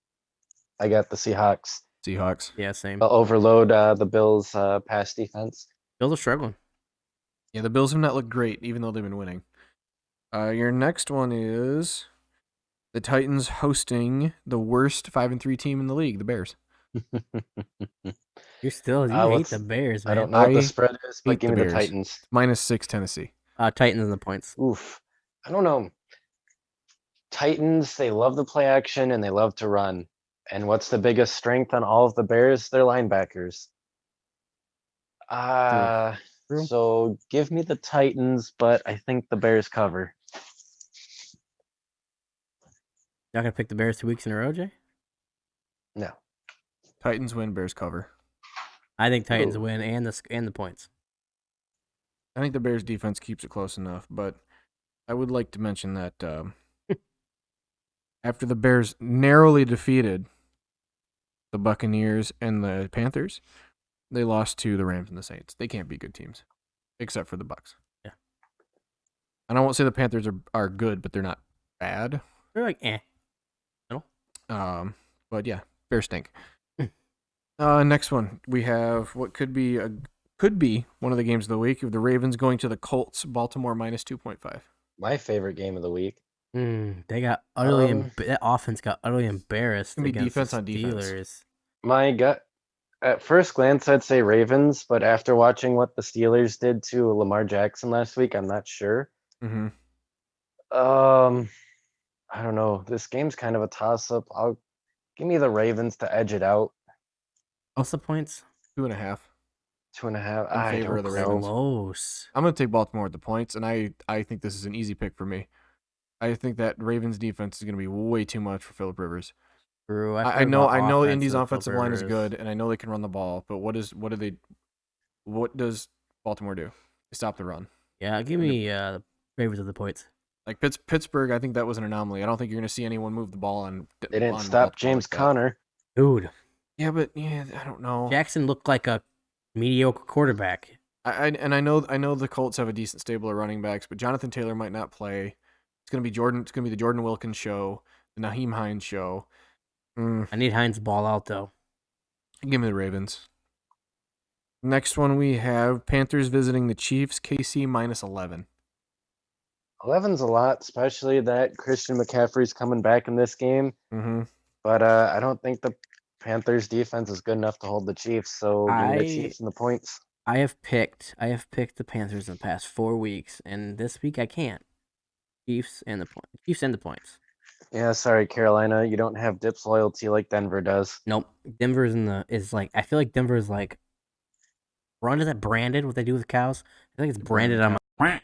I got the Seahawks. Seahawks. Yeah, same. They'll overload the Bills' pass defense. Bills are struggling. Yeah, the Bills have not looked great, even though they've been winning. Your next one is the Titans hosting the worst 5-3 team in the league, the Bears. You hate let's- the Bears, man. I don't know what I the spread is, but hate give the me the Bears. Titans. -6 Tennessee. Titans and the points. Oof. I don't know. Titans, they love the play action and they love to run. And what's the biggest strength on all of the Bears? Their linebackers. True. So give me the Titans, but I think the Bears cover. Y'all gonna pick the Bears 2 weeks in a row, Jay? No. Titans win, Bears cover. I think Titans Ooh. win and the points. I think the Bears defense keeps it close enough, but I would like to mention that after the Bears narrowly defeated the Buccaneers and the Panthers, they lost to the Rams and the Saints. They can't be good teams, except for the Bucs. Yeah. And I won't say the Panthers are good, but they're not bad. They're like, But yeah, Bears stink. Next one, we have what could be one of the games of the week of the Ravens going to the Colts. Baltimore -2.5. My favorite game of the week. they got utterly. That offense got utterly embarrassed gonna be against defense the on defense. Steelers. My gut, at first glance, I'd say Ravens, but after watching what the Steelers did to Lamar Jackson last week, I'm not sure. Mm-hmm. I don't know. This game's kind of a toss-up. I'll give me the Ravens to edge it out. What's the points? 2.5. 2.5. In I favor of don't the know. Ravens. Close. I'm going to take Baltimore at the points, and I think this is an easy pick for me. I think that Ravens defense is going to be way too much for Phillip Rivers. True. I know offense Indy's of offensive line is Rivers. good, and I know they can run the ball, but what does Baltimore do? They stop the run. Yeah, give me the Ravens of the points. Like Pittsburgh, I think that was an anomaly. I don't think you're going to see anyone move the ball on. They didn't on stop Baltimore James like that. Conner. Dude, Yeah, but I don't know. Jackson looked like a mediocre quarterback. I know the Colts have a decent stable of running backs, but Jonathan Taylor might not play. It's gonna be Jordan. It's gonna be the Jordan Wilkins show, the Naheem Hines show. I need Hines to ball out though. Give me the Ravens. Next one we have Panthers visiting the Chiefs. KC -11. 11's a lot, especially that Christian McCaffrey's coming back in this game. Mm-hmm. But I don't think the Panthers defense is good enough to hold the Chiefs. So give me the Chiefs and the points. I have picked the Panthers in the past 4 weeks, and this week I can't. Chiefs and the points. Yeah, sorry, Carolina. You don't have Dips loyalty like Denver does. Nope. Denver's I feel like Denver's like is that branded what they do with cows? I think it's branded on my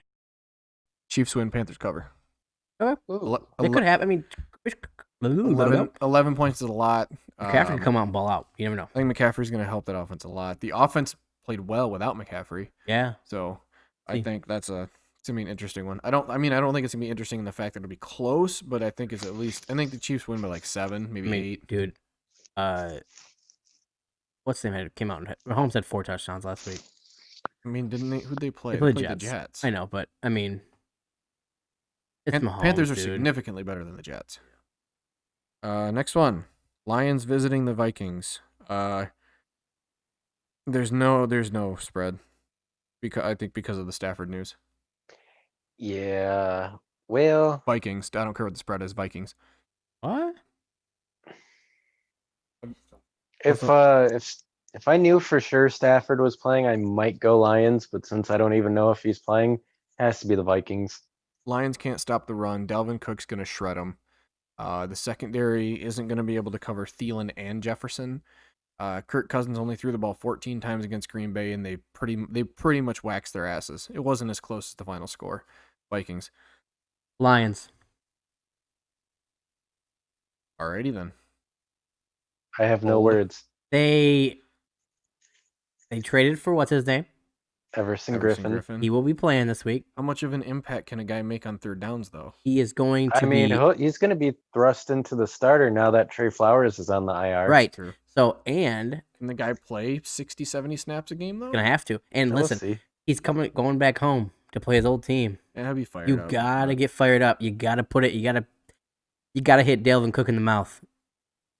Chiefs win, Panthers cover. Okay. It could happen. I mean 11 points is a lot. McCaffrey could come out and ball out. You never know. I think McCaffrey's going to help that offense a lot. The offense played well without McCaffrey. Yeah. So I think it's gonna be an interesting one. I don't think it's gonna be interesting in the fact that it'll be close, but I think I think the Chiefs win by like 7, maybe 8. Dude, what's the name? Came out and Mahomes had 4 touchdowns last week. I mean, who'd they play? They played the Jets. Jets. I know, but I mean, it's Mahomes. Panthers are dude. significantly better than the Jets. Next one, Lions visiting the Vikings. There's no spread because of the Stafford news. Yeah. Well, Vikings. I don't care what the spread is. Vikings. What? if I knew for sure Stafford was playing, I might go Lions. But since I don't even know if he's playing, it has to be the Vikings. Lions can't stop the run. Dalvin Cook's gonna shred them. The secondary isn't gonna be able to cover Thielen and Jefferson. Kirk Cousins only threw the ball 14 times against Green Bay, and they pretty much waxed their asses. It wasn't as close as the final score. Vikings. Lions. Alrighty then. I have no Hold. words. They traded for what's his name? Everson Griffin. He will be playing this week. How much of an impact can a guy make on third downs, though? He is going to he's going to be thrust into the starter now that Trey Flowers is on the IR. Right. True. So, and Can the guy play 60, 70 snaps a game, though? gonna have to. And We'll listen, see. he's going back home to play his old team. Yeah, he'll be fired You up. gotta get fired up. You gotta put it. You gotta hit Dalvin Cook in the mouth.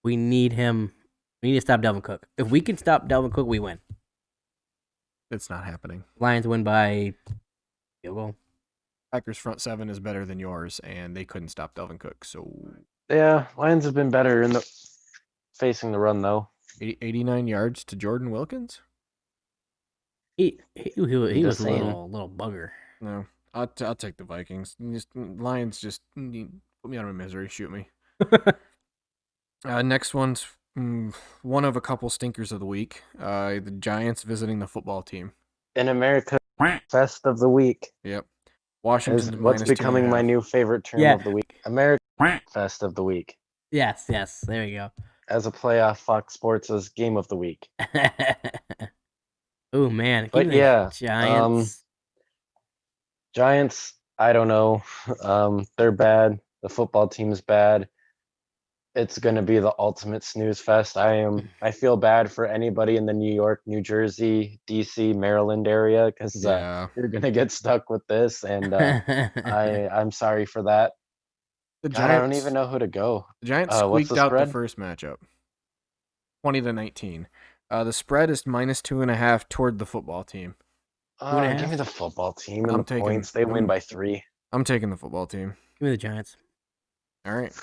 We need him. We need to stop Dalvin Cook. If we can stop Dalvin Cook, we win. It's not happening. Lions win by field goal. Packers front 7 is better than yours, and they couldn't stop Dalvin Cook. So Yeah, Lions have been better in the facing the run though. 89 yards to Jordan Wilkins? He was a saying. little bugger. No, I'll take the Vikings. Lions just put me out of my misery. Shoot me. Next one's one of a couple stinkers of the week. The Giants visiting the football team. In America, Fest of the Week Yep. is Washington's what's minus becoming my 2.5. new favorite term Yeah. of the week. America Fest of the Week. Yes. There you go. As a playoff, Fox Sports' Game of the Week. Oh man. But give me the yeah, Giants. Giants, I don't know. They're bad. The football team's bad. It's going to be the ultimate snooze fest. I feel bad for anybody in the New York, New Jersey, DC, Maryland area because Yeah. you're going to get stuck with this, and I'm sorry for that. The God, I don't even know who to go. The Giants what's squeaked the out the spread? first matchup, 20-19. The spread is minus 2.5 toward the football team. and a Give half? me the football team and I'm the taking- points. They win I'm- by 3. I'm taking the football team. Give me the Giants. All right.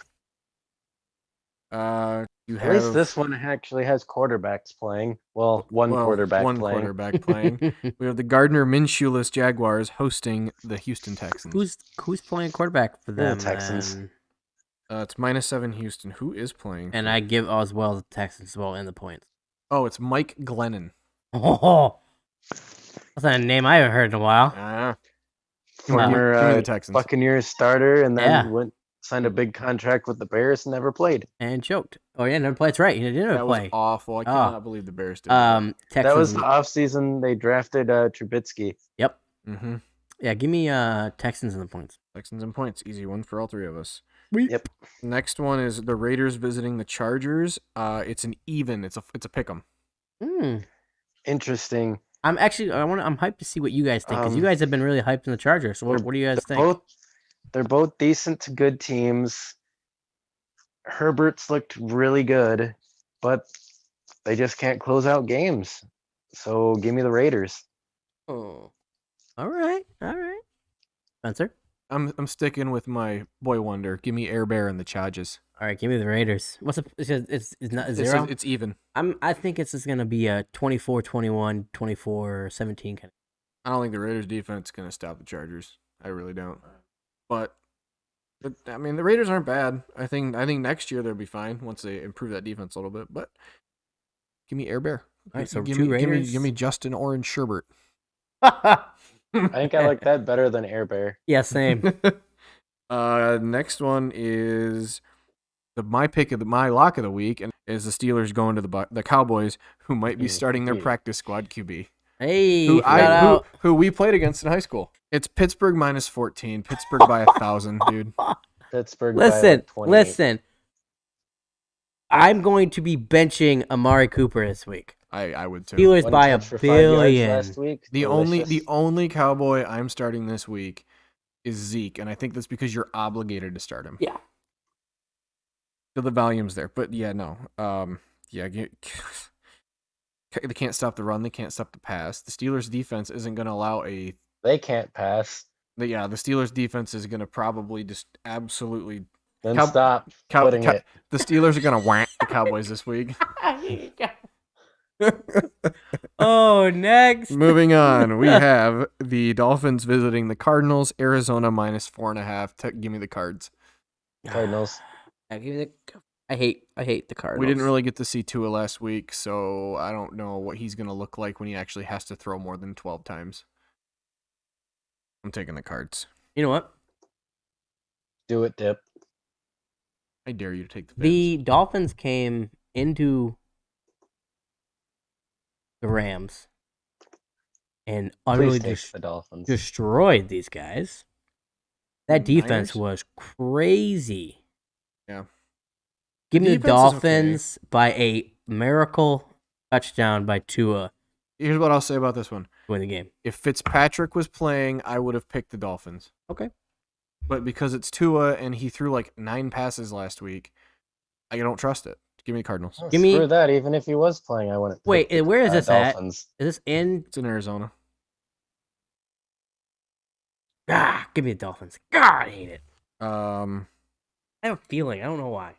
You At have least this one actually has quarterbacks playing. Well, one quarterback one playing. quarterback playing. We have the Gardner Minshewless Jaguars hosting the Houston Texans. Who's playing quarterback for them? Texans. then? It's -7 Houston. Who is playing? And I give as well the Texans as well in the points. Oh, it's Mike Glennon. Oh, that's not a name I haven't heard in a while. Give me Former the Texans. Buccaneers starter, and then Yeah. signed a big contract with the Bears and never played. And choked. Oh yeah, never played. That's right. He didn't That was play. awful. I cannot believe the Bears did. Texans. That was the offseason they drafted Trubisky. Yep. Mm-hmm. Yeah, give me Texans in the points. Texans and points. Easy one for all three of us. Yep. Next one is the Raiders visiting the Chargers. It's an even. It's a pick 'em. Hmm. Interesting. I'm hyped to see what you guys think because you guys have been really hyped in the Chargers. So what do you guys think? They're both decent to good teams. Herbert's looked really good, but they just can't close out games. So give me the Raiders. Oh, all right. Spencer, I'm sticking with my boy wonder. Give me Air Bear and the Chargers. all right. Give me the Raiders. What's up? It's not It's, zero. it's even. I think it's just gonna be a 24-21, 24-17 kind of. I don't think the Raiders defense is going to stop the Chargers. I really don't. But I mean, the Raiders aren't bad. I think next year they'll be fine once they improve that defense a little bit. But give me Air Bear. All right, so give two me, Raiders. give me Justin Orange Sherbert. I think I like that better than Air Bear. Yeah, same. Next one is my lock of the week, and is the Steelers going to the Cowboys, who might be starting their practice squad QB. Hey, who we played against in high school. It's Pittsburgh minus 14. Pittsburgh by 1,000, dude. Pittsburgh. Listen. I'm going to be benching Amari Cooper this week. I would too. Steelers One by touch $1 for 5 yards billion. last week. The Delicious. only Cowboy I'm starting this week is Zeke, and I think that's because you're obligated to start him. Yeah. So the volume's there, but yeah, no. They can't stop the run. They can't stop the pass. The Steelers' defense isn't going to allow They can't pass. the Steelers' defense is going to probably just absolutely. Then stop putting it. The Steelers are going to whack the Cowboys this week. Oh, next. Moving on, we have the Dolphins visiting the Cardinals. Arizona minus 4.5. Give me the Cards. Cardinals. I hate the Cardinals. We didn't really get to see Tua last week, so I don't know what he's going to look like when he actually has to throw more than 12 times. I'm taking the Cards. You know what? Do it, Dip. I dare you to take the Fins. The Dolphins came into the Rams and utterly Please take the Dolphins. destroyed these guys. That defense Niners? was crazy. Yeah. Give me the defense is Dolphins by a miracle touchdown by Tua Here's what I'll say about this one. to win the game. If Fitzpatrick was playing, I would have picked the Dolphins. Okay. But because it's Tua and he threw like 9 passes last week, I don't trust it. Give me the Cardinals. Oh, Give me- screw that. Even if he was playing, I wouldn't. Wait, pick where is this at? Dolphins. Is this in? It's in Arizona. Give me the Dolphins. God, I hate it. I I have a feeling. I don't know why.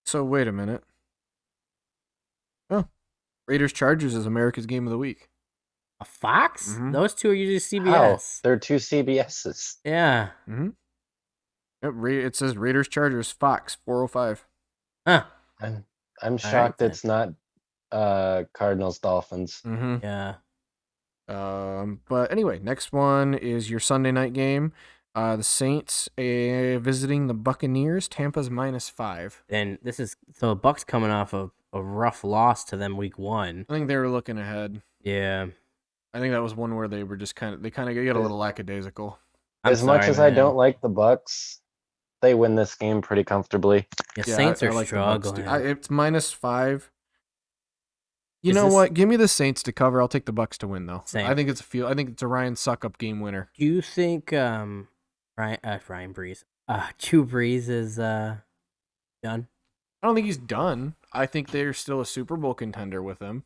So wait a minute. Oh, Raiders Chargers is America's game of the week. A Fox? Mhm. Those two are usually How? CBS. They're two CBSs. Yeah. Mm-hmm. It says Raiders Chargers Fox 405. Huh. I'm shocked then. it's not Cardinals Dolphins. Mm-hmm. Yeah. But anyway, next one is your Sunday night game. The Saints visiting the Buccaneers. Tampa's minus 5. And this is so Bucks coming off of a rough loss to them week 1. I think they were looking ahead. Yeah. I think that was one where they were just kind of get a little lackadaisical. As much as I don't like the Bucks, they win this game pretty comfortably. Yeah, Saints are like the Bucks, too. struggling. It's minus 5. You Is know this- what? Give me the Saints to cover. I'll take the Bucks to win though. Same. I think it's a Ryan suck up game winner. Do you think Ryan Breeze, Drew Brees is done? I don't think he's done. I think they're still a Super Bowl contender with him.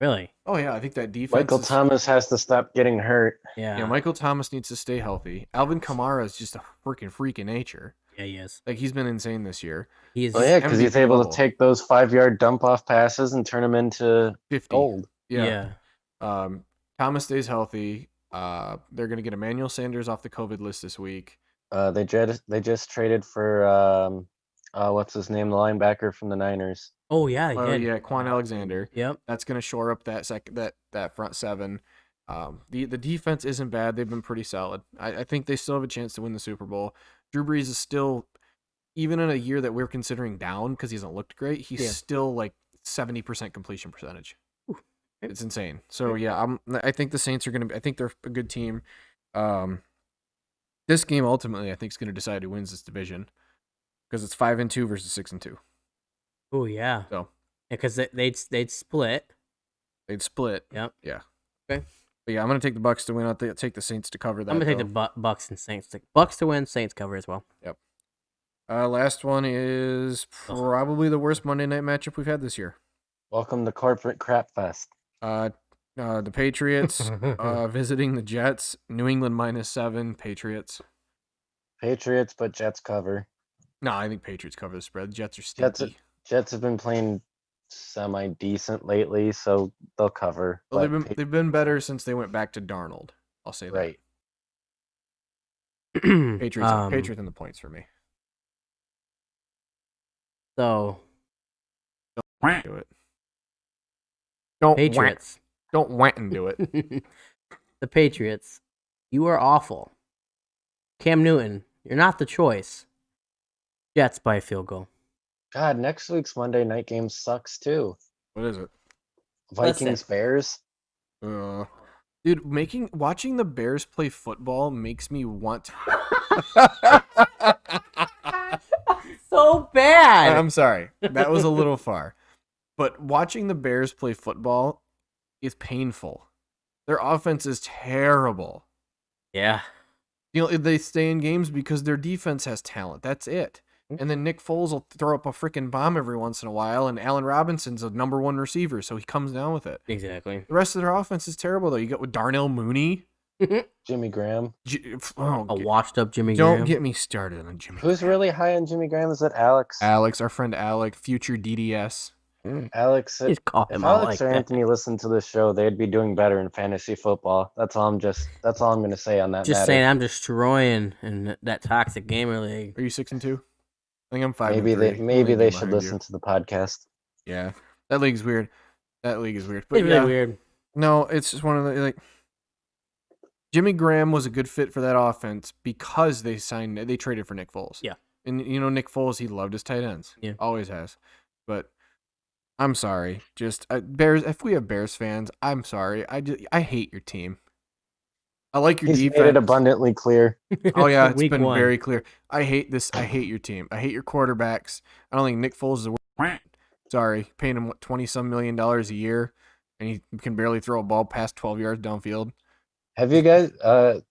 Really? Oh yeah, I think that defense. Michael Thomas has to stop getting hurt. Yeah. Yeah, Michael Thomas needs to stay healthy. Alvin Kamara is just a freaking freak in nature. Yeah, he is. Like he's been insane this year. He is. Oh yeah, because he's MVP able level. to take those 5-yard dump off passes and turn them into 50. gold. Yeah. Thomas stays healthy. They're gonna get Emmanuel Sanders off the COVID list this week. They just traded for what's his name, the linebacker from the Niners. Oh yeah, he did. Yeah, Quan Alexander. Yep. That's gonna shore up that front seven. The defense isn't bad. They've been pretty solid. I think they still have a chance to win the Super Bowl. Drew Brees is still, even in a year that we're considering down because he hasn't looked great, he's still like 70% completion percentage. Ooh. It's insane. So yeah, I think the Saints are gonna. I think they're a good team. This game ultimately, I think, is gonna decide who wins this division because it's 5-2 versus 6-2. Oh yeah. So because they'd split. they'd split. Yep. Yeah. But yeah, I'm gonna take the Bucks to win. I'll take the Saints to cover that. I'm gonna take the Bucks and Saints. Bucks to win, Saints cover as well. Last one is probably the worst Monday night matchup we've had this year. Welcome to corporate crap fest. The Patriots visiting the Jets. New England -7. Patriots. Patriots, but Jets cover. No, I think Patriots cover the spread. The Jets are stinky. Jets have been playing semi-decent lately, so they'll cover. Well, but they've been better since they went back to Darnold. I'll say that. right. Patriots in the points for me. So Don't do it. Don't Patriots. Don't went and do it. The Patriots. You are awful. Cam Newton, you're not the choice. Jets by a field goal. God, next week's Monday night game sucks too. What is it? Vikings Bears. Dude, watching the Bears play football makes me want. So bad. I'm sorry, that was a little far, but watching the Bears play football is painful. Their offense is terrible. Yeah. You know, they stay in games because their defense has talent. That's it. And then Nick Foles will throw up a freaking bomb every once in a while, and Allen Robinson's a number one receiver, so he comes down with it. Exactly. The rest of their offense is terrible, though. You got with Darnell Mooney, Jimmy Graham. A washed up Jimmy Graham. Don't get me started on Jimmy. Who's Graham. really high on Jimmy Graham? Is it Alex? Alex, our friend Alec, future DDS. Alex. Just call If him out Alex like or that. Anthony listened to this show, they'd be doing better in fantasy football. That's all I'm gonna say on that Just matter. saying, I'm destroying in that toxic gamer league. Are you 6-2? I think I'm 5. Maybe they should listen to the podcast. Yeah, that league's weird. But It's yeah, really weird. No, it's just one of the Jimmy Graham was a good fit for that offense because they traded for Nick Foles. Yeah. And Nick Foles, he loved his tight ends. Yeah. Always has. But I'm sorry. Just Bears. If we have Bears fans, I'm sorry. I hate your team. I like your He's defense. made it abundantly clear. Oh yeah, it's Week been one. very clear. I hate this. I hate your team. I hate your quarterbacks. I don't think Nick Foles is the worst. Sorry, paying him what, $20-some million a year, and he can barely throw a ball past 12 yards downfield. Have you guys,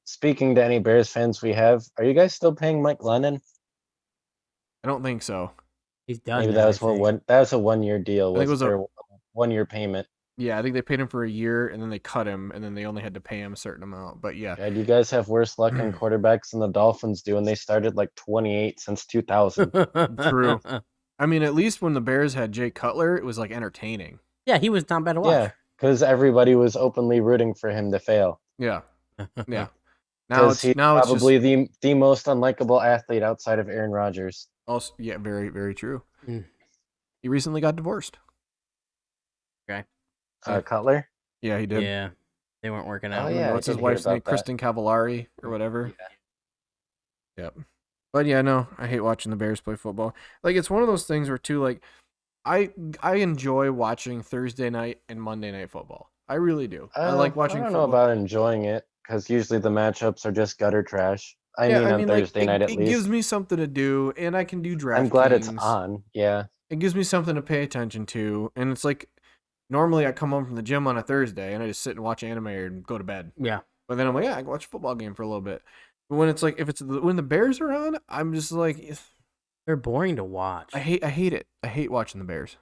speaking to any Bears fans we have, are you guys still paying Mike Lennon? I don't think so. He's done. Maybe now, that was I think. that was a 1 year deal. I think it Was was a- their 1 year payment? Yeah, I think they paid him for a year, and then they cut him, and then they only had to pay him a certain amount. But yeah, God, you guys have worse luck on quarterbacks than the Dolphins do, and they started like 28 since 2000. True. I mean, at least when the Bears had Jay Cutler, it was like entertaining. Yeah, he was not bad to watch. Yeah, because everybody was openly rooting for him to fail. Yeah, yeah. Now Because it's he's just probably the most unlikable athlete outside of Aaron Rodgers. also very very true. Mm. He recently got divorced. Cutler? Yeah, he did. Yeah, they weren't working out. Oh, yeah. What's I his did hear wife's name? about that. Kristen Cavallari or whatever. Yep. But yeah, no, I hate watching the Bears play football. Like it's one of those things where too, like I enjoy watching Thursday night and Monday night football. I really do. I like watching. I don't know football. about enjoying it because usually the matchups are just gutter trash. I mean, on like, Thursday night at it least. gives me something to do, and I can do draft. I'm glad it's games. on. Yeah. It gives me something to pay attention to, and it's like normally I come home from the gym on a Thursday and I just sit and watch anime or go to bed. Yeah. But then I'm like, yeah, I can watch a football game for a little bit. But when it's like when the Bears are on, I'm just like, They're boring to watch. I hate it. I hate watching the Bears.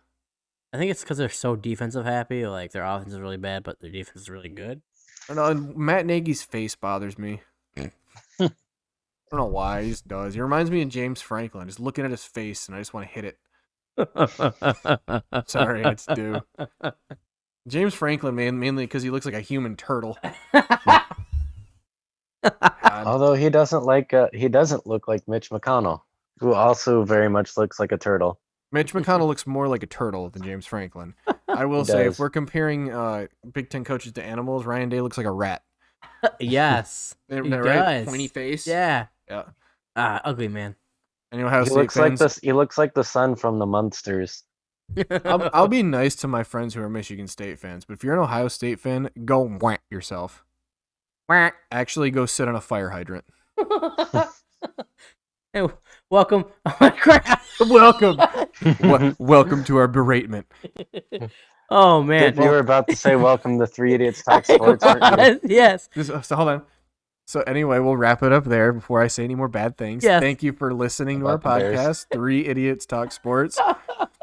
I think it's because they're so defensive happy. Like their offense is really bad, but their defense is really good. I know, and Matt Nagy's face bothers me. I don't know why, he just does. He reminds me of James Franklin. Just looking at his face, and I just want to hit it. Sorry, it's due. James Franklin, mainly because he looks like a human turtle. God. Although he doesn't look like Mitch McConnell, who also very much looks like a turtle. Mitch McConnell looks more like a turtle than James Franklin. I will He say, if does. we're comparing Big Ten coaches to animals, Ryan Day looks like a rat. Yes, he Right? does. Pointy face. Yeah. Yeah. Ugly man. And Ohio He State looks like fans, this. He looks like the son from the Munsters. I'll be nice to my friends who are Michigan State fans, but if you're an Ohio State fan, go whack yourself. Actually, go sit on a fire hydrant. Hey, welcome. Oh my crap. Welcome to our beratement. Oh man. Dick, you were about to say welcome to Three Idiots Talk Sports, weren't you? Yes. So hold on. So anyway, we'll wrap it up there before I say any more bad things. Yes. Thank you for listening to our About the Bears. podcast, Three Idiots Talk Sports.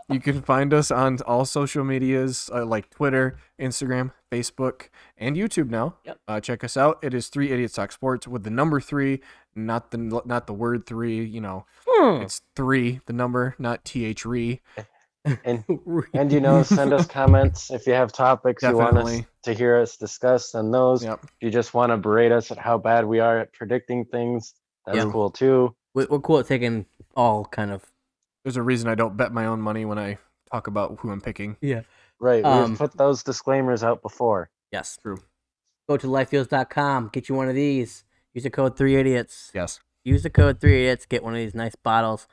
You can find us on all social medias like Twitter, Instagram, Facebook, and YouTube now. Yep. Check us out. It is Three Idiots Talk Sports with the number 3, not the word 3. You know, it's 3, the number, not TH-RE. And send us comments if you have topics you want us Definitely. to hear us discuss. And those, Yep. if you just want to berate us at how bad we are at predicting things, that's Yeah. cool too. We're cool at taking all kind of. There's a reason I don't bet my own money when I talk about who I'm picking. Yeah. Right. Um, We've put those disclaimers out before. Yes. True. Go to lifefields.com. Get you one of these. Use the code 3idiots. Yes. Use the code 3idiots. Get one of these nice bottles.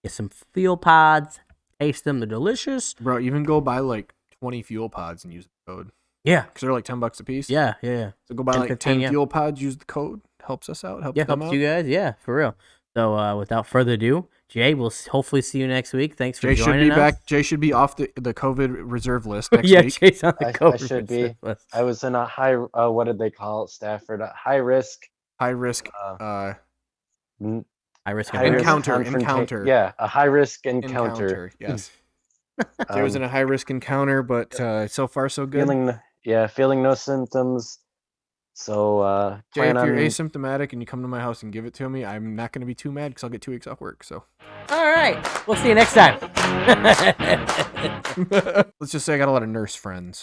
Get some fuel pods. Taste them. They're delicious. Bro, even go buy like 20 fuel pods and use the code. Yeah. Because they're like $10 a piece. Yeah. So go buy 10, like 15, 10 yeah. fuel pods, use the code. Helps us out. Helps Yeah, them helps out. you guys. Yeah, for real. So without further ado, Jay, we'll hopefully see you next week. Thanks for Jay should joining be us. back. Jay should be off the COVID reserve list next Yeah, week. Jay's on the I COVID should be. list. I was in a high, what did they call it, Stafford? A high risk. High risk n- I risk high risk Encounter, confronta- encounter. Yeah, a high risk encounter. encounter. Yes. Jay was in Um, a high risk encounter, but so far so good. feeling no symptoms. So Jay, plan if you're on asymptomatic and you come to my house and give it to me, I'm not going to be too mad because I'll get 2 weeks off work. So All right. We'll see you next time. let's just say I got a lot of nurse friends.